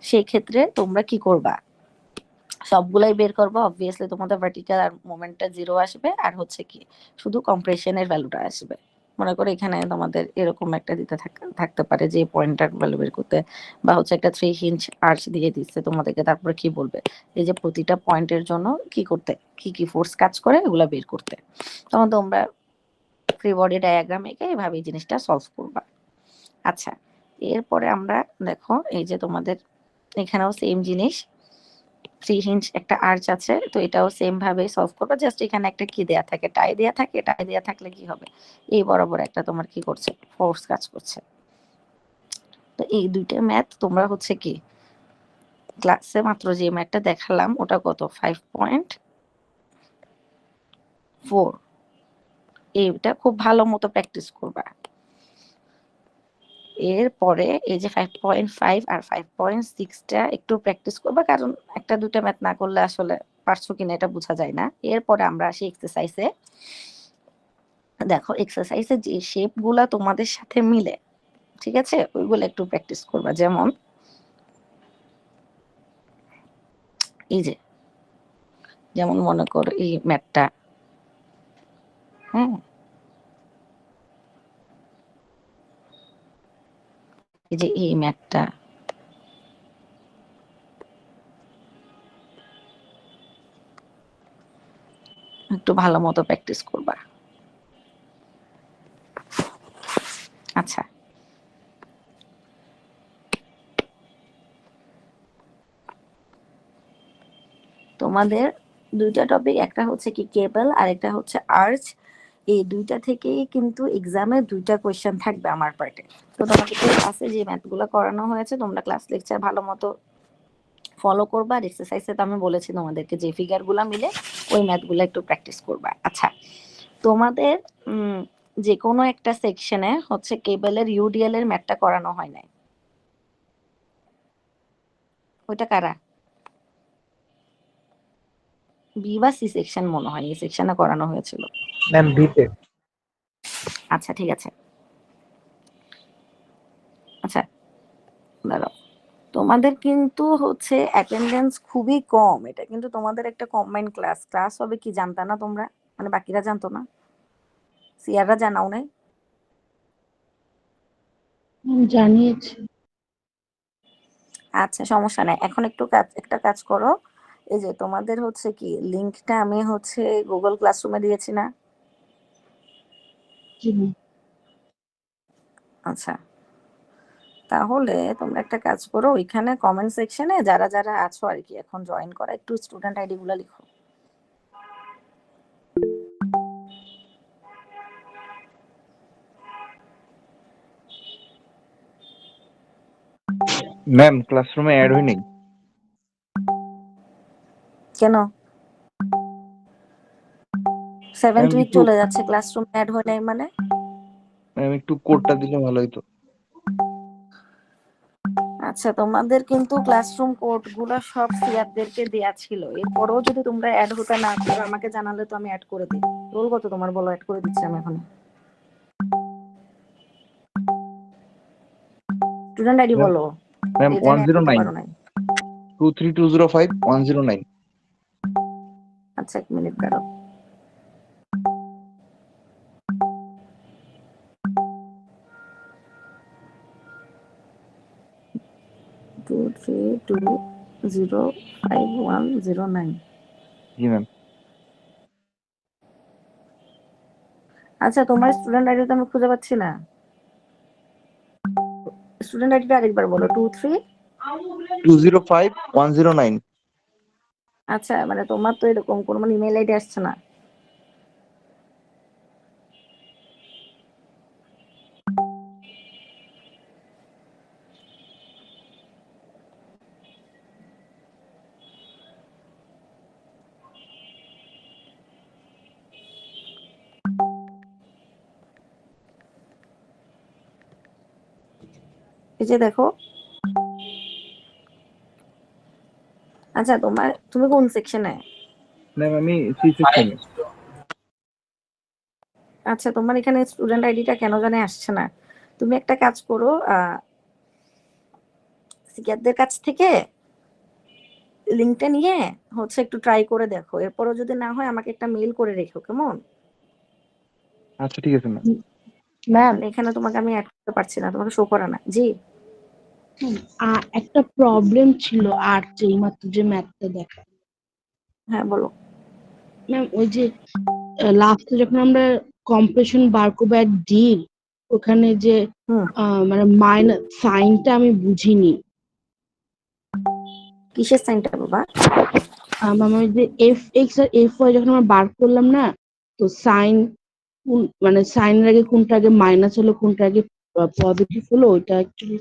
সেই ক্ষেত্রে তোমরা কি করবা, সবগুলাই বের করবো। অবভিয়াসলি তোমাদের ভার্টিক্যাল আর মোমেন্টটা 0 আসবে, আর হচ্ছে কি শুধু কম্প্রেশনের ভ্যালুটা আসবে। মনে করো এখানে তোমাদের এরকম একটা দিতে থাকতে পারে যে পয়েন্টটার ভ্যালু বের করতে, বা হচ্ছে একটা 3 ইঞ্চ আর্চ দিয়ে দিচ্ছে তোমাদেরকে, তারপরে কি বলবে এই যে প্রতিটা পয়েন্টের জন্য কি করতে, কি কি ফোর্স কাজ করে এগুলা বের করতে। তখন তোমরা ফ্রি বডি ডায়াগ্রাম এঁকে এইভাবে এই জিনিসটা সলভ করবা। আচ্ছা, এরপরে আমরা দেখো এই যে তোমাদের এখানেও সেম জিনিস, 3 ইঞ্চ একটা আর্চ আছে, তো এটাও সেম ভাবে সলভ করবে। জাস্ট এখানে একটা কি দেয়া থাকে, টাই দেয়া থাকে। টাই দেয়া থাকলে কি হবে, এই বরাবর একটা তোমার কি করছে, ফোর্স কাজ করছে। তো এই দুইটা ম্যাথ তোমরা হচ্ছে কি ক্লাসে মাত্র যে ম্যাথটা দেখালাম ওটা কত 5.4, এইটা খুব ভালো মতো প্র্যাকটিস করবা। এরপরে এই যে 5.5 আর 5.6টা একটু প্র্যাকটিস করবা, কারণ একটা দুটা ম্যাথ না করলে আসলে পারছো কিনা এটা বোঝা যায় না। এরপরে আমরা আসি এক্সারসাইজে। দেখো এক্সারসাইজে যে শেপ গুলা তোমাদের সাথে মিলে, ঠিক আছে, ওইগুলো একটু প্র্যাকটিস করবা। যেমন এই যে, যেমন মনে করো এই ম্যাথটা, হ্যাঁ, এই যে এই ম্যাথটা, একটু ভালো মতো প্র্যাকটিস করবা। আচ্ছা, তোমাদের দুইটা টপিক, একটা হচ্ছে কি কেবল আর একটা হচ্ছে আর্চ। এই দুইটা থেকেই কিন্তু এক্সামে দুইটা কোয়েশ্চেন থাকবে আমার পার্টে। তো তোমাদের ক্লাসে যে ম্যাথগুলো করানো হয়েছে তোমরা ক্লাস লেকচার ভালো মতো ফলো করবা। আর এক্সারসাইজে তো আমি বলেছি তোমাদেরকে যে ফিগারগুলো মিলে ওই ম্যাথগুলো একটু প্র্যাকটিস করবা। আচ্ছা, তোমাদের যে কোনো একটা সেকশনে হচ্ছে কেবলের ইউডিএল এর ম্যাথটা করানো হয় নাই, ওইটা কারা? বি বা সি সেকশন মনে হয় এই সেকশনে করানো হয়েছিল। ম্যাম বিতে। আচ্ছা ঠিক আছে। আচ্ছা দাঁড়াও, তোমাদের কিন্তু হচ্ছে অ্যাটেন্ডেন্স খুবই কম। এটা কিন্তু তোমাদের একটা কম্বাইন্ড ক্লাস, ক্লাস হবে কি জানতা না তোমরা? মানে বাকিরা জানতো না, সিয়াররা জানাও নাই? জানিয়েছি। আচ্ছা সমস্যা নাই, এখন একটা কাজ করো, এই যে তোমাদের হচ্ছে কি লিংকটা আমি হচ্ছে গুগল ক্লাসরুমে দিয়েছি না? জি ম্যাম। আচ্ছা, তাহলে তোমরা একটা কাজ করো, ওইখানে কমেন্ট সেকশনে যারা যারা আছো আর কি এখন জয়েন করা, একটু স্টুডেন্ট আইডি গুলা লিখো। ম্যাম ক্লাসরুমে অ্যাড হয়নি। কেন 7th ম্যাম উইক একটু চলে যাচ্ছে, ক্লাসরুম অ্যাড হয় নাই মানে? ম্যাম একটু কোডটা দিলে ভালো হতো। আচ্ছা, তোমাদের কিন্তু ক্লাসরুম কোড গুলো সব সিয়ারদেরকে দেয়া ছিল, এরপরেও যদি তোমরা অ্যাড হতে না পারো আমাকে জানালে তো আমি অ্যাড করে দিই। রোল কত তোমার বলো, অ্যাড করে দিচ্ছি আমি এখন। স্টুডেন্ট আইডি ম্যাম বলো, ম্যাম এই জানি অ্যাড করতে 109 পারো নাই। 23205 109। আচ্ছা 1 মিনিট দাঁড়াও। 232051009। জি ম্যাম। আচ্ছা, তোমার স্টুডেন্ট আইডি তো আমি খুঁজে পাচ্ছি না। স্টুডেন্ট আইডিটা আরেকবার বলো। 205109। আচ্ছা, মানে তোমার তো এরকম কোনো ইমেল আইডি আসছে না। এই যে দেখো। আচ্ছা, তুমি কোন সেকশনে? ম্যাম আমি সি সেকশনে। আচ্ছা, তোমার এখানে স্টুডেন্ট আইডিটা কেন জানে আসছে না। তুমি একটা কাজ করো, সিকিয়ারদের কাছ থেকে লিঙ্কটা নিয়ে হচ্ছে একটু ট্রাই করে দেখো। এরপরও যদি না হয় আমাকে একটা মেইল করে রেখো, কেমন? আচ্ছা ঠিক আছে ম্যাম। ম্যাম মানে এখানে তোমাকে আমি অ্যাড করতে পারছি না, তোমাকে শো করে না। জি একটা প্রবলেম ছিল আর যেই মাত্র যে ম্যাথটা দেখা। হ্যাঁ, বলো। ম্যাম ওই যে লাস্টে যখন আমরা কম্প্রেশন বার করবো at d ওখানে যে হুম মানে মাইনাস সাইনটা আমি বুঝিনি। কিসের সাইনটা বাবা? ম্যাম ওই যে fx আর fy যখন আমরা বার করলাম না, তো সাইন মানে সাইনের আগে কোনটা আগে মাইনাস হলো কোনটা আগে পজিটিভ হলো ওইটা অ্যাকচুয়ালি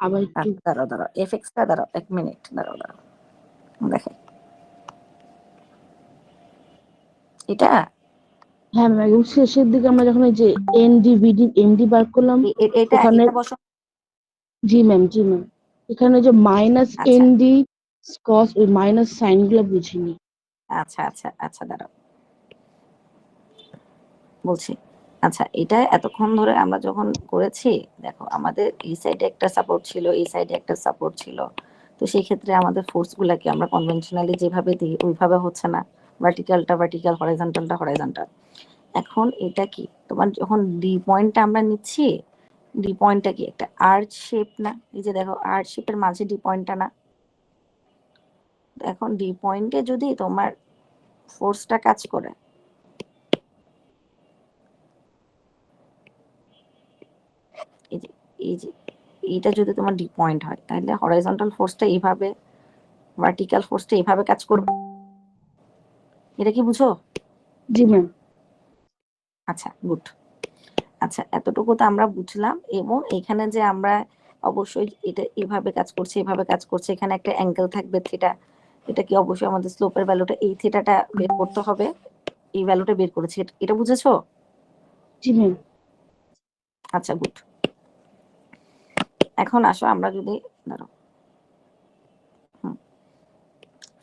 আবার একটু। দাঁড়াও এফএক্সটা দাঁড়াও, 1 মিনিট দাঁড়াও। দেখে এটা হ্যাঁ ম্যাম একদম শেষের দিকে আমরা যখন ওই যে এমডি বার করলাম এটা ওখানে। এটা বসো। জি ম্যাম জি ম্যাম এখানে যে মাইনাস আচ্ছা এনডি কস ওই মাইনাস সাইন গুলো বুঝিনি। আচ্ছা আচ্ছা আচ্ছা দাঁড়াও বলছি। আচ্ছা, এটা এতক্ষণ ধরে আমরা যখন করেছি, দেখো আমাদের এই সাইডে একটা সাপোর্ট ছিল, এই সাইডে একটা সাপোর্ট ছিল। তো সেই ক্ষেত্রে আমাদের ফোর্স গুলাকে আমরা কনভেনশনালি যেভাবে দিই ওইভাবে হচ্ছে না। ভার্টিক্যালটা ভার্টিক্যাল, হরাইজন্টালটা হরাইজন্টাল। এখন এটা কি তোমার যখন ডি পয়েন্টটা আমরা নিচ্ছি, ডি পয়েন্টটা কি একটা আর্চ শেপ না? এই যে দেখো আর্চ শেপের মাঝে ডি পয়েন্টটা না? এখন ডি পয়েন্টে যদি তোমার ফোর্সটা কাজ করে, এই যে এই যে এইটা যদি তোমার ডি পয়েন্ট হয়, তাহলে হরাইজন্টাল ফোর্সটা এইভাবে, ভার্টিক্যাল ফোর্সটা এইভাবে কাজ করবে। এটা কি বুঝো? জি ম্যাম। আচ্ছা গুড। আচ্ছা, এতটুকু তো আমরা বুঝলাম। এবং এখানে যে আমরা অবশ্যই এটা এভাবে কাজ করছে, এভাবে কাজ করছে, এখানে একটা অ্যাঙ্গেল থাকবে থিটা। এটা কি অবশ্যই আমাদের স্লোপের ভ্যালুটা এই থিটাটা বের করতে হবে। এই ভ্যালুটা বের করেছি, এটা বুঝেছো? জি ম্যাম। আচ্ছা গুড। এখন আসো আমরা যদি ধরো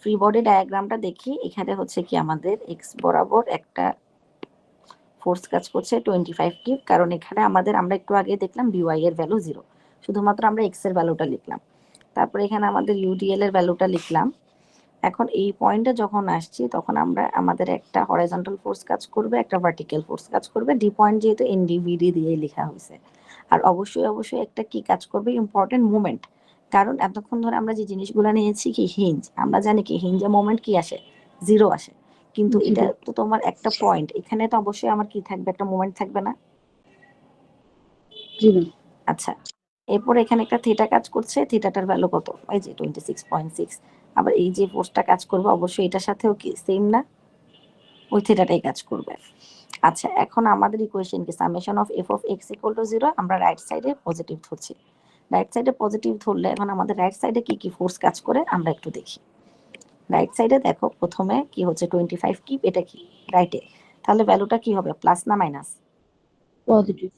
ফ্রি বডি ডায়াগ্রামটা দেখি। এখানে হচ্ছে কি আমাদের এক্স বরাবর একটা ফোর্স কাজ করছে 25 কিউব, কারণ এখানে আমাদের আমরা একটু আগে দেখলাম বিওয়াই এর ভ্যালু 0, শুধুমাত্র আমরা এক্স এর ভ্যালুটা লিখলাম। তারপরে এখানে আমাদের ইউডিএল এর ভ্যালুটা লিখলাম। এখন এই পয়েন্টে যখন আসছি তখন আমরা আমাদের একটা হরাইজন্টাল ফোর্স কাজ করবে, একটা ভার্টিক্যাল ফোর্স কাজ করবে। ডি পয়েন্ট যেহেতু এনডিভিডি দিয়ে লেখা হয়েছে। আর অবশ্যই একটা কি কাজ করবে, ইম্পর্টেন্ট মুভমেন্ট। কারণ এতক্ষণ ধরে আমরা যে জিনিসগুলো নিয়েছি কি হিঞ্জ, আমরা জানি কি হিঞ্জে মোমেন্ট কি আসে, 0 আসে। কিন্তু এটা তো তোমার একটা পয়েন্ট, এখানে তো অবশ্যই আমার কি থাকবে, একটা মোমেন্ট থাকবে না? জি ম্যাম। আচ্ছা, এরপর এখানে একটা থিটা কাজ করছে, থিটাটার ভ্যালু কত? এই যে 26.6। আবার এই যে ফোর্সটা কাজ করবে অবশ্যই এটার সাথেও কি সেম না, ওই থিটাটাই কাজ করবে। আচ্ছা, এখন আমাদের ইকুয়েশন কি summation of F of x equal to 0, আমরা রাইট সাইডে পজিটিভ ধরছি। রাইট সাইডে পজিটিভ ধরলে এখন আমাদের রাইট সাইডে কি কি ফোর্স কাজ করে আমরা একটু দেখি। রাইট সাইডে দেখো প্রথমে কি হচ্ছে 25 কি, এটা কি রাইটে, তাহলে ভ্যালুটা কি হবে, প্লাস না মাইনাস? পজিটিভ।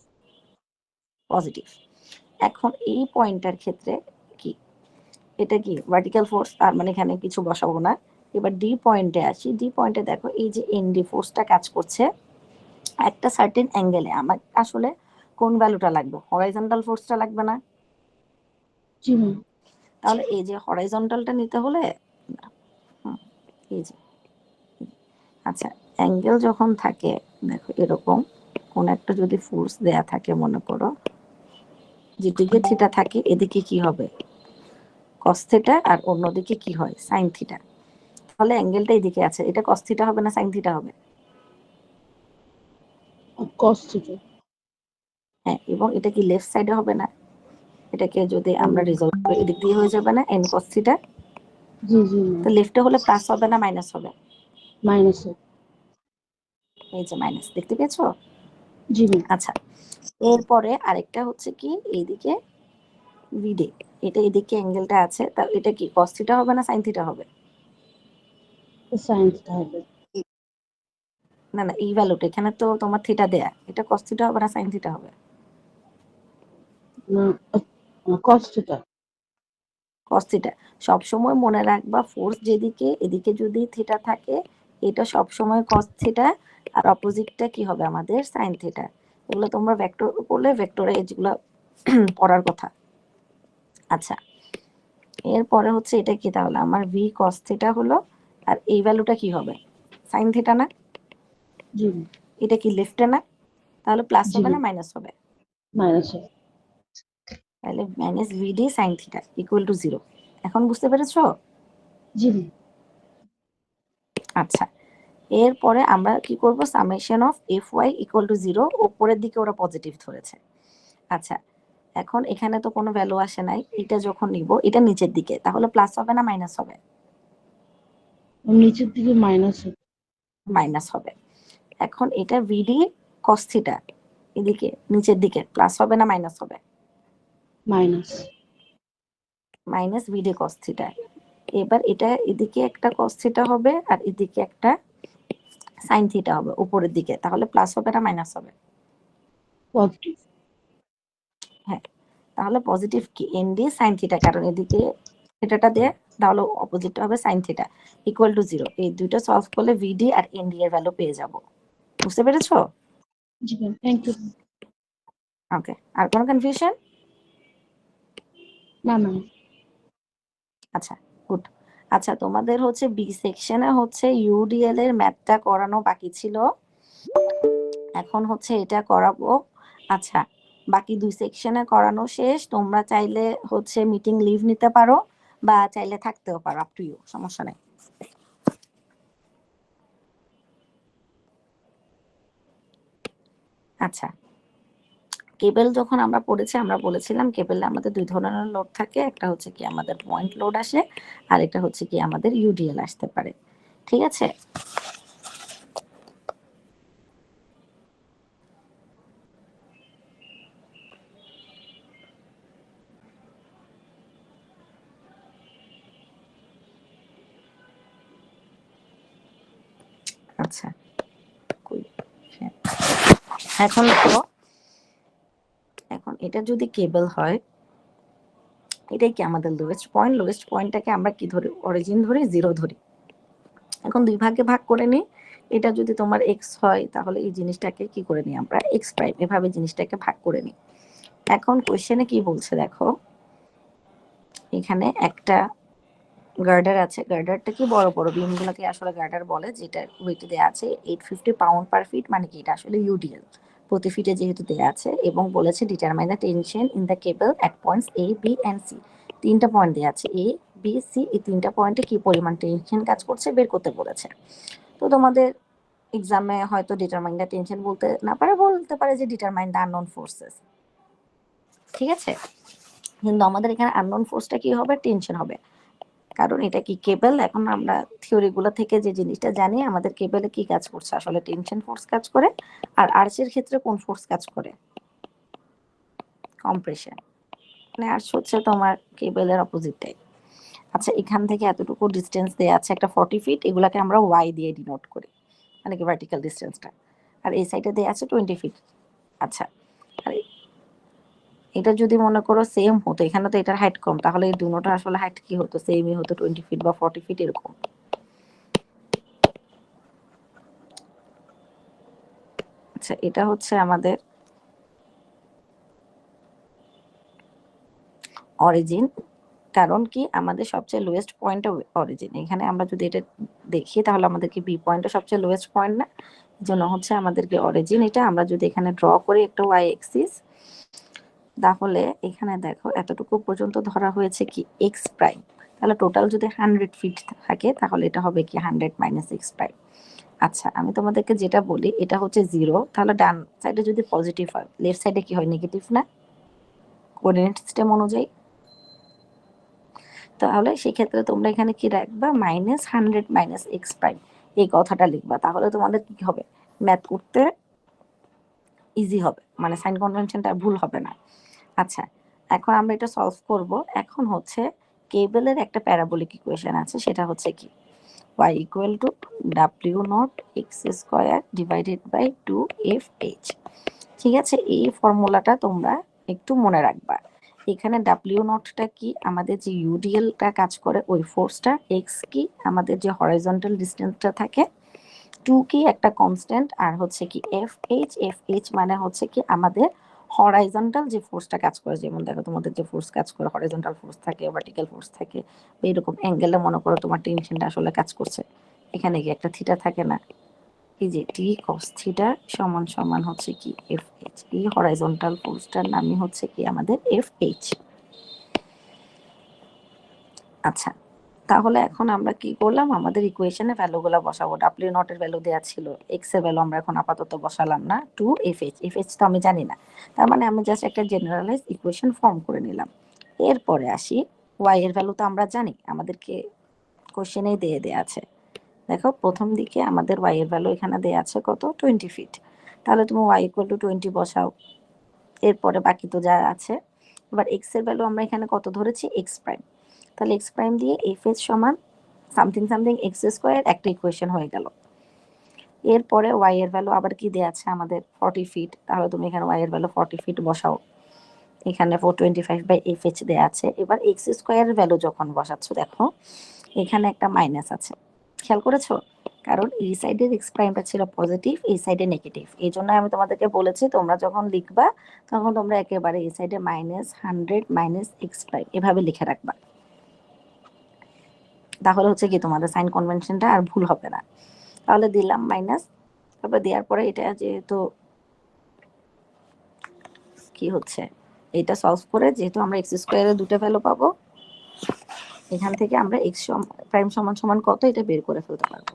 পজিটিভ। এখন এই পয়েন্টটার ক্ষেত্রে কি, এটা কি ভার্টিক্যাল ফোর্স, আর মানে এখানে কিছু বসাবো না। এবার ডি পয়েন্টে আসি। ডি পয়েন্টে দেখো এই যে এনডি ফোর্সটা কাজ করছে একটা সার্টেন অ্যাঙ্গেলে। আমার আসলে কোন ভ্যালুটা লাগবে, হরাইজন্টাল ফোর্সটা লাগবে না? জি ম্যাম। তাহলে এই যে হরাইজন্টালটা নিতে হলে এই যে আচ্ছা, অ্যাঙ্গেল যখন থাকে দেখো এরকম কোন একটা যদি ফোর্স দেয়া থাকে, মনে করো যেদিকে থিটা থাকে এদিকে কি হবে, কস থিটা আর অন্যদিকে কি হয় সাইন থিটা, তাহলে অ্যাঙ্গেলটা এদিকে আছে, এটা কস থিটা হবে না সাইন থিটা হবে? Cos theta. হ্যাঁ, এবং এটা কি লেফট সাইডে হবে না? এটাকে যদি আমরা রিজলভ করি এদিক দিয়ে হয়ে যাবে না n cos থিটা? জি জি তো লেফটে হলে প্লাস হবে না মাইনাস হবে? মাইনাস। এই যে মাইনাস দেখতে পেয়েছো? জি ম্যাম। আচ্ছা, এরপরে আরেকটা হচ্ছে কি এইদিকে ভিডে, এটা এদিকে অ্যাঙ্গেলটা আছে, তা এটা কি cos থিটা হবে না sin থিটা হবে? সাইন থিটা হবে। না না, এই ভ্যালুটা এখানে তো তোমার থিটা দেয়া, এটা cos থিটা হবে না sin থিটা হবে? Cos theta. cos theta. সবসময় মনে রাখবা ফোর্স যেদিকে এদিকে যদি থিটা থাকে এটা সবসময় cos থিটা, আর অপোজিটটা কি হবে আমাদের sin থিটা। এগুলো তোমরা ভেক্টর করলে ভেক্টরে এগুলো পড়ার কথা। আচ্ছা, এরপরে হচ্ছে এটা কি তাহলে আমার v cos থিটা হলো, আর এই ভ্যালুটা কি হবে sin থিটা না? জি এটা কি লেফটে না? তাহলে প্লাস জি হবে না মাইনাস হবে? মাইনাস। তাহলে minus vd sin theta equal to 0। এখন বুঝতে পেরেছো? জি আচ্ছা, এরপরে আমরা কি করব summation of fy equal to 0, উপরের দিকে ওরা পজিটিভ ধরেছে। আচ্ছা, এখন এখানে তো কোনো ভ্যালু আসে নাই, এটা যখন নিব এটা নিচের দিকে, তাহলে প্লাস হবে না মাইনাস হবে? নিচের দিকে মাইনাস। মাইনাস হবে। এখন এটা vd cos থিটা এদিকে নিচের দিকে প্লাস হবে না মাইনাস হবে? Minus. Minus vd cos theta. এবার এটা এদিকে একটা cos থিটা হবে আর এদিকে একটা sin থিটা হবে উপরের দিকে, তাহলে প্লাস হবে না মাইনাস হবে? পজিটিভ। হ্যাঁ, তাহলে পজিটিভ কি nd sin থিটা, কারণ এদিকে থিটাটা দিয়ে, তাহলে অপোজিটটা হবে sin থিটা ইকুয়াল টু 0। এই দুইটা সলভ করলে vd আর nd এর ভ্যালু পেয়ে যাব। বুঝতে পেরেছো? জি ম্যাম, থ্যাংক ইউ। ওকে, আর কোনো কনফিউশন? না ম্যাম। আচ্ছা, গুড। আচ্ছা, তোমাদের হচ্ছে বি সেকশনে হচ্ছে ইউডিএল এর ম্যাথটা করানো বাকি ছিল, এখন হচ্ছে এটা করাবো। আচ্ছা, বাকি 2 সেকশনে করানো শেষ, তোমরা চাইলে হচ্ছে মিটিং লিভ নিতে পারো বা চাইলে থাকতেও পারো, আপ টু ইউ, সমস্যা নেই। আচ্ছা, কেবল যখন আমরা পড়েছি আমরা বলেছিলাম কেবলে আমাদের 2 ধরনের লোড থাকে, একটা হচ্ছে কি আমাদের পয়েন্ট লোড আসে, আর এটা হচ্ছে কি আমাদের ইউডিএল আসতে পারে। ঠিক আছে? আচ্ছা, এখন দেখো, এখন এটা যদি কেবল হয় এটাই কি আমাদের লোয়েস্ট পয়েন্ট, লোয়েস্ট পয়েন্টটাকে আমরা কি ধরি অরিজিন ধরি 0 ধরি। এখন 2 ভাগে ভাগ করে নিই, এটা যদি তোমার এক্স হয় তাহলে এই জিনিসটাকে কি করে নিই আমরা এক্স প্রাইম, এভাবে জিনিসটাকে ভাগ করে নিই। এখন কোশ্চেনে কি বলছে দেখো, এখানে একটা গার্ডার আছে, গার্ডারটা কি বড় বড় বিমগুলোকে আসলে গার্ডার বলে, যেটা ওয়েট দেওয়া আছে 850 পাউন্ড পার ফিট, মানে কি এটা আসলে ইউডিএল প্রতি ফিটে যেহেতু দেওয়া আছে, এবং বলেছে determine the tension in the cable at points A B and C. 3টা পয়েন্ট দেওয়া আছে এ বি সি, এই 3টা পয়েন্টে কি পরিমাণ টেনশন কাজ করছে বের করতে বলেছে। তো তোমাদের এক্সামে হয়তো ডিটারমাইন দ্য টেনশন বলতে না পারে, বলতে পারে যে ডিটারমাইন দ্য আননোন ফোর্সেস। ঠিক আছে, কিন্তু আমাদের এখানে আননোন ফোর্সটা কি হবে টেনশন হবে, কারণ এটা কি কেবল। এখন আমরা থিওরিগুলো থেকে যে জিনিসটা জানি আমাদের কেবলে কি কাজ করছে আসলে টেনশন ফোর্স কাজ করে, আর আর্চের ক্ষেত্রে কোন ফোর্স কাজ করে কম্প্রেশন, মানে আর্চ হচ্ছে তোমার কেবলের অপোজিটটাই। আচ্ছা, এখান থেকে এতটুকু ডিস্টেন্স দেয়া আছে একটা 40 ফিট, এগুলাকে আমরা ওয়াই দিয়ে ডিনোট করি, মানে কি ভার্টিক্যাল ডিস্টেন্সটা, আর এই সাইডে দেয়া আছে 20 ফিট। আচ্ছা, আর এটা যদি মনে করো সেম হতো, এখানে তো এটার হাইট কম, তাহলে এই দুটোটা আসলে হাইট কি হতো সেমই হতো 20 ফিট বা 40 ফিট এরকম। আচ্ছা, এটা হচ্ছে আমাদের অরিজিন, কারণ কি আমাদের সবচেয়ে লোয়েস্ট পয়েন্ট অরিজিন, এখানে আমরা যদি এটা দেখি তাহলে আমাদেরকে বি পয়েন্টটা সবচেয়ে লোয়েস্ট পয়েন্ট না, জন্য হচ্ছে আমাদেরকে অরিজিন এটা আমরা যদি এখানে ড্র করি একটা ওয়াই এক্সিস, তাহলে এখানে দেখো এতটুকু পর্যন্ত ধরা হয়েছে কি এক্স প্রাইম, তাহলে টোটাল যদি 100 ফিট থাকে তাহলে এটা হবে কি 100 মাইনাস এক্স প্রাইম। আচ্ছা আমি তোমাদেরকে যেটা বলি এটা হচ্ছে 0, তাহলে ডান সাইডে যদি পজিটিভ হয় লেফট সাইডে কি হয় নেগেটিভ না কোঅর্ডিনেট সিস্টেম অনুযায়ী। তাহলে সেক্ষেত্রে তোমরা এখানে কি রাখবা -100 মাইনাস এক্স প্রাইম এই কথাটা লিখবা, তাহলে তোমাদের কি হবে ম্যাথ করতে ইজি হবে, মানে সাইন কনভেনশনটা ভুল হবে না। আচ্ছা এখন আমরা এটা সলভ করব। এখন হচ্ছে কেবলের একটা প্যারাবোলিক ইকুয়েশন আছে, সেটা হচ্ছে কি y equal to w naught x square divided by 2fh। ঠিক আছে, এই ফর্মুলাটা তোমরা একটু মনে রাখবা। এখানে w নটটা কি আমাদের যে ইউডিএলটা কাজ করে ওই ফোর্সটা, এক্স কি আমাদের যে হরাইজন্টাল ডিস্টেন্সটা থাকে, 2 কি একটা কনস্ট্যান্ট, আর হচ্ছে কি এফ এইচ মানে হচ্ছে কি আমাদের হরাইজন্টাল যে ফোর্সটা কাজ করে। যেমন দেখো তোমাদের যে ফোর্স কাজ করে হরাইজন্টাল ফোর্স থাকে, ভার্টিক্যাল ফোর্স থাকে, এইরকম অ্যাঙ্গেলে মনে করো তোমার টেনশনটা আসলে কাজ করছে, এখানে কি একটা থিটা থাকে না, এই যে টি কস থিটা সমান সমান হচ্ছে কি এফ এইচ, এই হরাইজন্টাল ফোর্সটার নামই হচ্ছে কি আমাদের এফ এইচ। আচ্ছা তাহলে এখন আমরা কি করলাম, আমাদের ইকুয়েশনে ভ্যালুগুলো বসাবো। ডাব্লিউ নট এর ভ্যালু দেওয়া ছিল, এক্স এর ভ্যালু আমরা এখন আপাতত বসালাম না, 2fh, fh তো আমি জানি না, তার মানে আমি জাস্ট একটা জেনারেলাইজ ইকুয়েশন ফর্ম করে নিলাম। এরপরে আসি ওয়াই এর ভ্যালু তো আমরা জানি, আমাদেরকে কোশ্চেনেই দিয়ে দেয়া আছে। দেখো প্রথম দিকে আমাদের ওয়াই এর ভ্যালু এখানে দেয়া আছে কত 20 ফিট, তাহলে তুমি ওয়াই ইকুয়াল টু 20 বসাও, এরপরে বাকি তো যা আছে। এবার এক্স এর ভ্যালু আমরা এখানে কত ধরেছি এক্স প্রাইম, তাহলে এক্স প্রাইম দিয়ে এফএস সমান সামথিং সামথিং এক্স স্কোয়ার একটা ইকুয়েশন হয়ে গেল। এরপরে ওয়াই এর ভ্যালু আবার কি দেওয়া আছে আমাদের 40 ফিট, তাহলে তুমি এখানে ওয়াই এর ভ্যালু 40 ফিট বসাও, এখানে 425/fh দেওয়া আছে। এবার এক্স স্কোয়ারের ভ্যালু যখন বসাচ্ছ দেখো এখানে একটা মাইনাস আছে, খেয়াল করেছো, কারণ এই সাইডের এক্স প্রাইমটা ছিল পজিটিভ, এই সাইডে নেগেটিভ, এই জন্য আমি তোমাদেরকে বলেছি তোমরা যখন লিখবা তখন তোমরা একেবারে এই সাইডে -100 মাইনাস এক্স প্রাইম এভাবে লিখে রাখবা, তাহলে হচ্ছে কি তোমাদের সাইন কনভেনশনটা আর ভুল হবে না। তাহলে দিলাম মাইনাস, তারপর দেওয়ার পরে এটা যেহেতু কি হচ্ছে এটা সলভ করে যেহেতু আমরা এক্স স্কোয়ারের দুটো ভ্যালু পাবো, এখান থেকে আমরা এক্স প্রাইম সমান সমান কত এটা বের করে ফেলতে পারবো,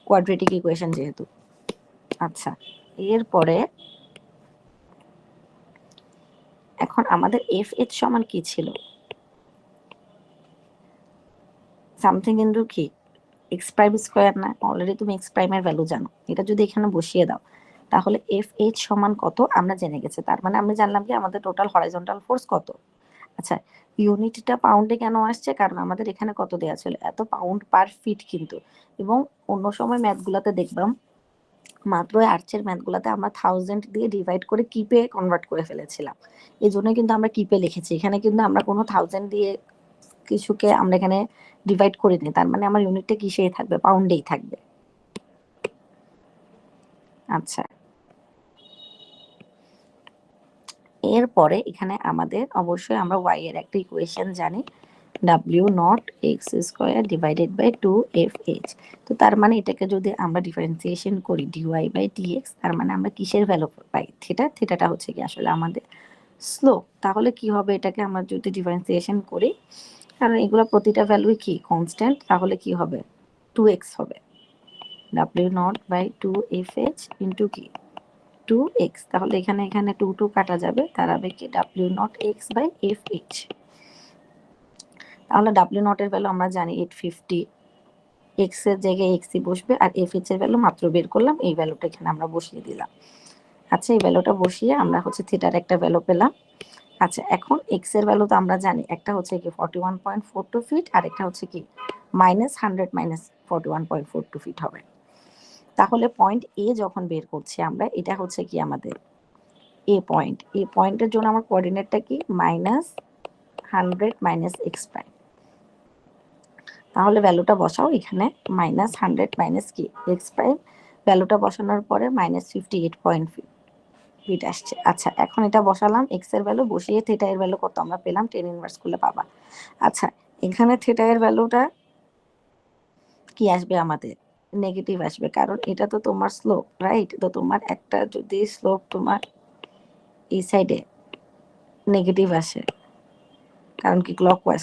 কোয়াড্রেটিক ইকুয়েশন যেহেতু। আচ্ছা এরপরে এখন আমাদের এফ এইচ সমান কি ছিল, সামথিং ইনটু কি এক্স প্রাইম স্কোয়ার না, অলরেডি তুমি এক্স প্রাইমের ভ্যালু জানো, এটা যদি এখানে বসিয়ে দাও তাহলে এফ এইচ সমান কত আমরা জেনে গেছি, তার মানে আমরা জানলাম কি আমাদের টোটাল হরাইজন্টাল ফোর্স কত। আচ্ছা ইউনিটটা পাউন্ডে কেন আসছে, কারণ আমাদের এখানে কত দেওয়া ছিল এত পাউন্ড পার ফিট কিন্তু, এবং অন্য সময় ম্যাথগুলোতে দেখলাম মাত্র আর্চের ম্যাথগুলোতে আমরা 1000 দিয়ে ডিভাইড করে কিপে কনভার্ট করে ফেলেছিলাম, এই জন্য কিন্তু আমরা কিপে লিখেছি, এখানে কিন্তু আমরা কোনো 1000 দিয়ে কিছুকে আমরা এখানে ডিভাইড করিনি, তার মানে আমার ইউনিটটা কিসেই থাকবে পাউন্ডেই থাকবে। আচ্ছা এরপরে এখানে আমাদের অবশ্যই আমরা ওয়াই এর একটা ইকুয়েশন জানি, w naught x square divided by 2fh, তো তার মানে এটাকে যদি আমরা ডিফারেন্সিয়েশন করি dy বাই dx, তার মানে আমরা কিসের ভ্যালু পাই থিটা, থিটাটা হচ্ছে কি আসলে আমাদের স্লোপ, তাহলে কি হবে এটাকে আমরা যদি ডিফারেন্সিয়েশন করি, কারণ এগুলো প্রতিটা ভ্যালুই কি কনস্ট্যান্ট, তাহলে কি হবে 2x হবে, w not by 2fh into কি 2x, তাহলে এখানে এখানে 2 2 কাটা যাবে, তার হবে কি w naught x by fh। তাহলে w নট এর ভ্যালু আমরা জানি 850, x এর জায়গায় x ই বসবে, আর fh এর ভ্যালু মাত্র বের করলাম, এই ভ্যালুটা এখানে আমরা বসিয়ে দিলাম। আচ্ছা এই ভ্যালুটা বসিয়ে আমরা হচ্ছে থিটার একটা ভ্যালু পেলাম। আচ্ছা এখন x এর ভ্যালু তো আমরা জানি, একটা হচ্ছে কি 41.42 ফিট, আর একটা হচ্ছে কি -100 মাইনাস 41.42 ফিট হবে। তাহলে পয়েন্ট এ যখন বের করছি আমরা, এটা হচ্ছে কি আমাদের এ পয়েন্ট, এই পয়েন্টের জন্য আমার কোঅর্ডিনেটটা কি -100 মাইনাস এক্স প্রাইম, তাহলে ভ্যালুটা বসাও এখানে -100 মাইনাস কি এক্স প্রাইম, ভ্যালুটা বসানোর পরে -58.5 ফিট আসছে। আচ্ছা এখন এটা বসালাম এক্স এর ভ্যালু, বসিয়ে থিটা এর ভ্যালু কত আমরা পেলাম 10 ইনভার্স করলে পাবা। আচ্ছা এখানে থিটা এর ভ্যালুটা কি আসবে আমাদের নেগেটিভ আসবে, কারণ এটা তো তোমার স্লোপ রাইট, তো তোমার একটা যদি স্লোপ তোমার এই সাইডে নেগেটিভ আসে, কারণ কি ক্লকওয়াইজ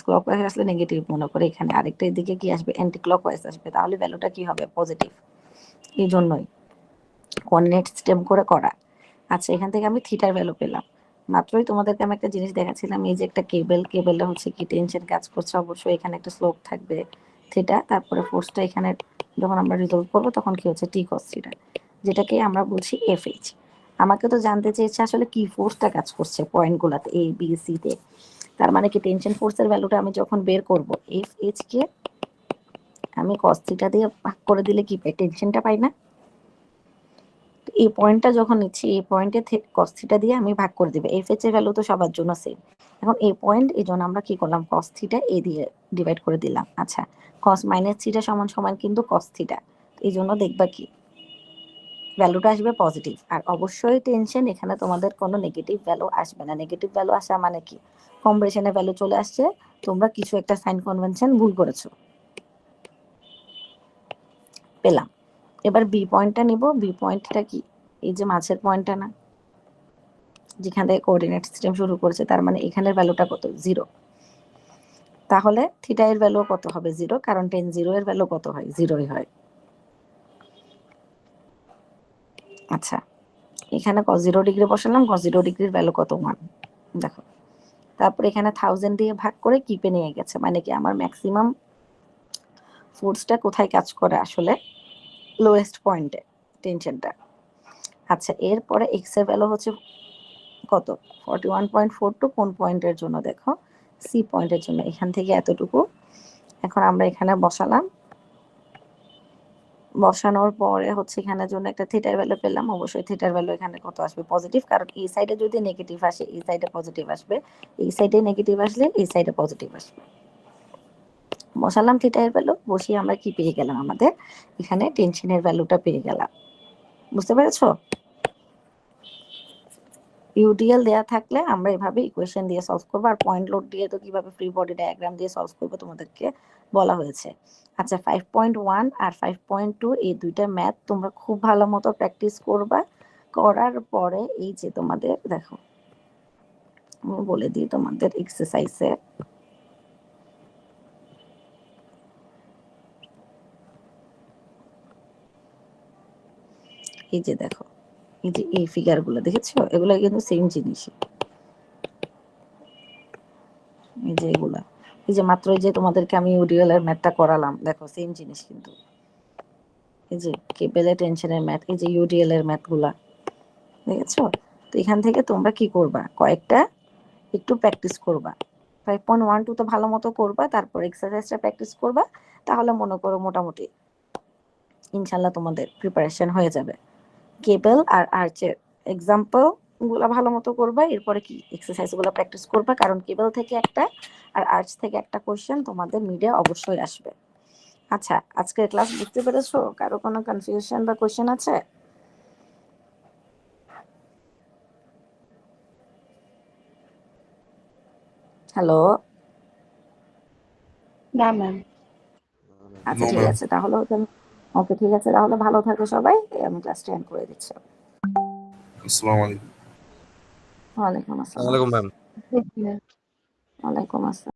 আসলে নেগেটিভ মনে করে, এখানে আরেকটা এদিকে কি আসবে, অ্যান্টি ক্লকওয়াইজ আসবে, তাহলে ভ্যালুটা কি হবে, পজিটিভ। এই জন্যই কোঅর্ডিনেট সিস্টেম করে করা। আচ্ছা, এখান থেকে আমি থিটার ভ্যালু পেলাম। মাত্রই তোমাদেরকে আমি একটা জিনিস দেখাচ্ছিলাম, এই যে একটা কেবলটা হচ্ছে কি টেনশন কাজ করছে, অবশ্যই এখানে একটা স্লোপ থাকবে থিটা, তারপরে ফোর্সটা এখানে যখন আমরা রিজলভ করবো তখন কি হচ্ছে টি কস থিটা, যেটাকে আমরা বলছি এফএইচ। আমাকে তো জানতে চেয়েছে আসলে কি ফোর্সটা কাজ করছে পয়েন্টগুলোতে এ বি সি তে, তার মানে কি টেনশন ফোর্সের ভ্যালুটা আমি যখন বের করব এফএইচ কে আমি কস থিটা দিয়ে ভাগ করে দিলে কি পাই, টেনশনটা পাই না। এই পয়েন্টটা যখন নিচ্ছি এই পয়েন্টে কস থিটা দিয়ে আমি ভাগ করে দিবে, এফএইচ এর ভ্যালু তো সবার জন্য সেম। এখন এই পয়েন্ট, এই জন্য আমরা কি করলাম, কস থিটা এ দিয়ে ডিভাইড করে দিলাম। আচ্ছা, কস মাইনাস থিটা সমান সমান কিন্তু কস থিটা, এই জন্য দেখবা কি ভ্যালুটা আসবে পজিটিভ। আর অবশ্যই টেনশন, এখানে তোমাদের কোনো নেগেটিভ ভ্যালু আসবে না। নেগেটিভ ভ্যালু আসা মানে কি, কম্বিনেশনের ভ্যালু চলে আসছে, তোমরা কিছু একটা সাইন কনভেনশন ভুল করেছো, পেলাম। এবার বি পয়েন্টটা নিব, বি পয়েন্টটা কি, এই যে মাঝের পয়েন্টটা না, যেখান থেকে কোঅর্ডিনেট সিস্টেম শুরু করেছে, তার মানে এখানের ভ্যালুটা কত, 0। তাহলে থিটা এর ভ্যালু কত হবে, 0, কারণ টেন 0 এর ভ্যালু কত হয়, 0ই হয়। আচ্ছা, এখানে cos 0 ডিগ্রি বসালাম, cos 0 ডিগ্রির ভ্যালু কত, 1, দেখো। তারপর এখানে 1000 দিয়ে ভাগ করে কিপে নিয়ে গেছে, মানে কি আমার ম্যাক্সিমাম ফোর্সটা কোথায় কাজ করে, আসলে লোয়েস্ট পয়েন্টে টেনশনটা। আচ্ছা, এরপরে এক্স এর ভ্যালু হচ্ছে কত, 41.42, কোন পয়েন্টের জন্য, দেখো সি পয়েন্টের জন্য, এখান থেকে এতটুকু। এখন আমরা এখানে বসালাম, বসানোর পরে হচ্ছে এখানের জন্য একটা থিটার ভ্যালু পেলাম, অবশ্যই থিটার ভ্যালু এখানে কত আসবে, পজিটিভ, কারণ এই সাইডে যদি নেগেটিভ আসে এই সাইডে পজিটিভ আসবে, এই সাইডে নেগেটিভ আসলে এই সাইডে পজিটিভ আসবে। বসালাম থিটার ভ্যালু, বসিয়ে আমরা কি পেয়ে গেলাম, আমাদের এখানে টেনশনের ভ্যালুটা পেয়ে গেলাম। বুঝতে পেরেছো? ইউডিএল দেয়া থাকলে আমরা এভাবে ইকুয়েশন দিয়ে সলভ করবো, আর পয়েন্ট লোড দিয়ে তো কিভাবে ফ্রি বডি ডায়াগ্রাম দিয়ে সলভ করবো তোমাদেরকে বলা হয়েছে। আচ্ছা, 5.1 আর 5.2 এই দুইটা ম্যাথ তোমরা খুব ভালো মতো প্র্যাকটিস করবা। করার পরে এই যে তোমাদের দেখো, আমি বলে দিই তোমাদের এক্সারসাইজে, এই যে দেখো, এই যে এই ফিগার গুলো দেখেছো, এগুলো কিন্তু সেম জিনিসই, এই যে এগুলা, এই যে মাত্র এই যে তোমাদেরকে আমি ইউডিএল এর ম্যাথটা করালাম, দেখো সেম জিনিস কিন্তু, এই যে কেবেলে টেনশনের ম্যাথ, এই যে ইউডিএল এর ম্যাথ গুলা দেখেছো। তো এখান থেকে তোমরা কি করবা, কয়েকটা একটু প্র্যাকটিস করবা, 5.12 তো ভালো মতো করবা, তারপর এক্সারসাইজটা প্র্যাকটিস করবা, তাহলে মনে করো মোটামুটি ইনশাল্লাহ তোমাদের প্রিপারেশন হয়ে যাবে। কেবল আর আর্চের এক্সাম্পল গুলা ভালো মতো করবা, এরপরে কি এক্সারসাইজ গুলো প্র্যাকটিস করবা, কারণ কেবল থেকে একটা আর আর্চ থেকে একটা কোশ্চেন তোমাদের মিডে অবশ্যই আসবে। আচ্ছা, আজকের ক্লাস বুঝতে পেরেছো? কারো কোনো কনফিউশন বা কোশ্চেন আছে? হ্যালো, না ম্যাম। আচ্ছা ঠিক আছে, তাহলে ওকে ঠিক আছে, তাহলে ভালো থাকো সবাই, আমি ক্লাসটা এন্ড করে দিচ্ছি। আসসালামু আলাইকুম। ওয়ালাইকুম আসসালাম। ওয়ালাইকুম ম্যাম। ওয়ালাইকুম আসসালাম।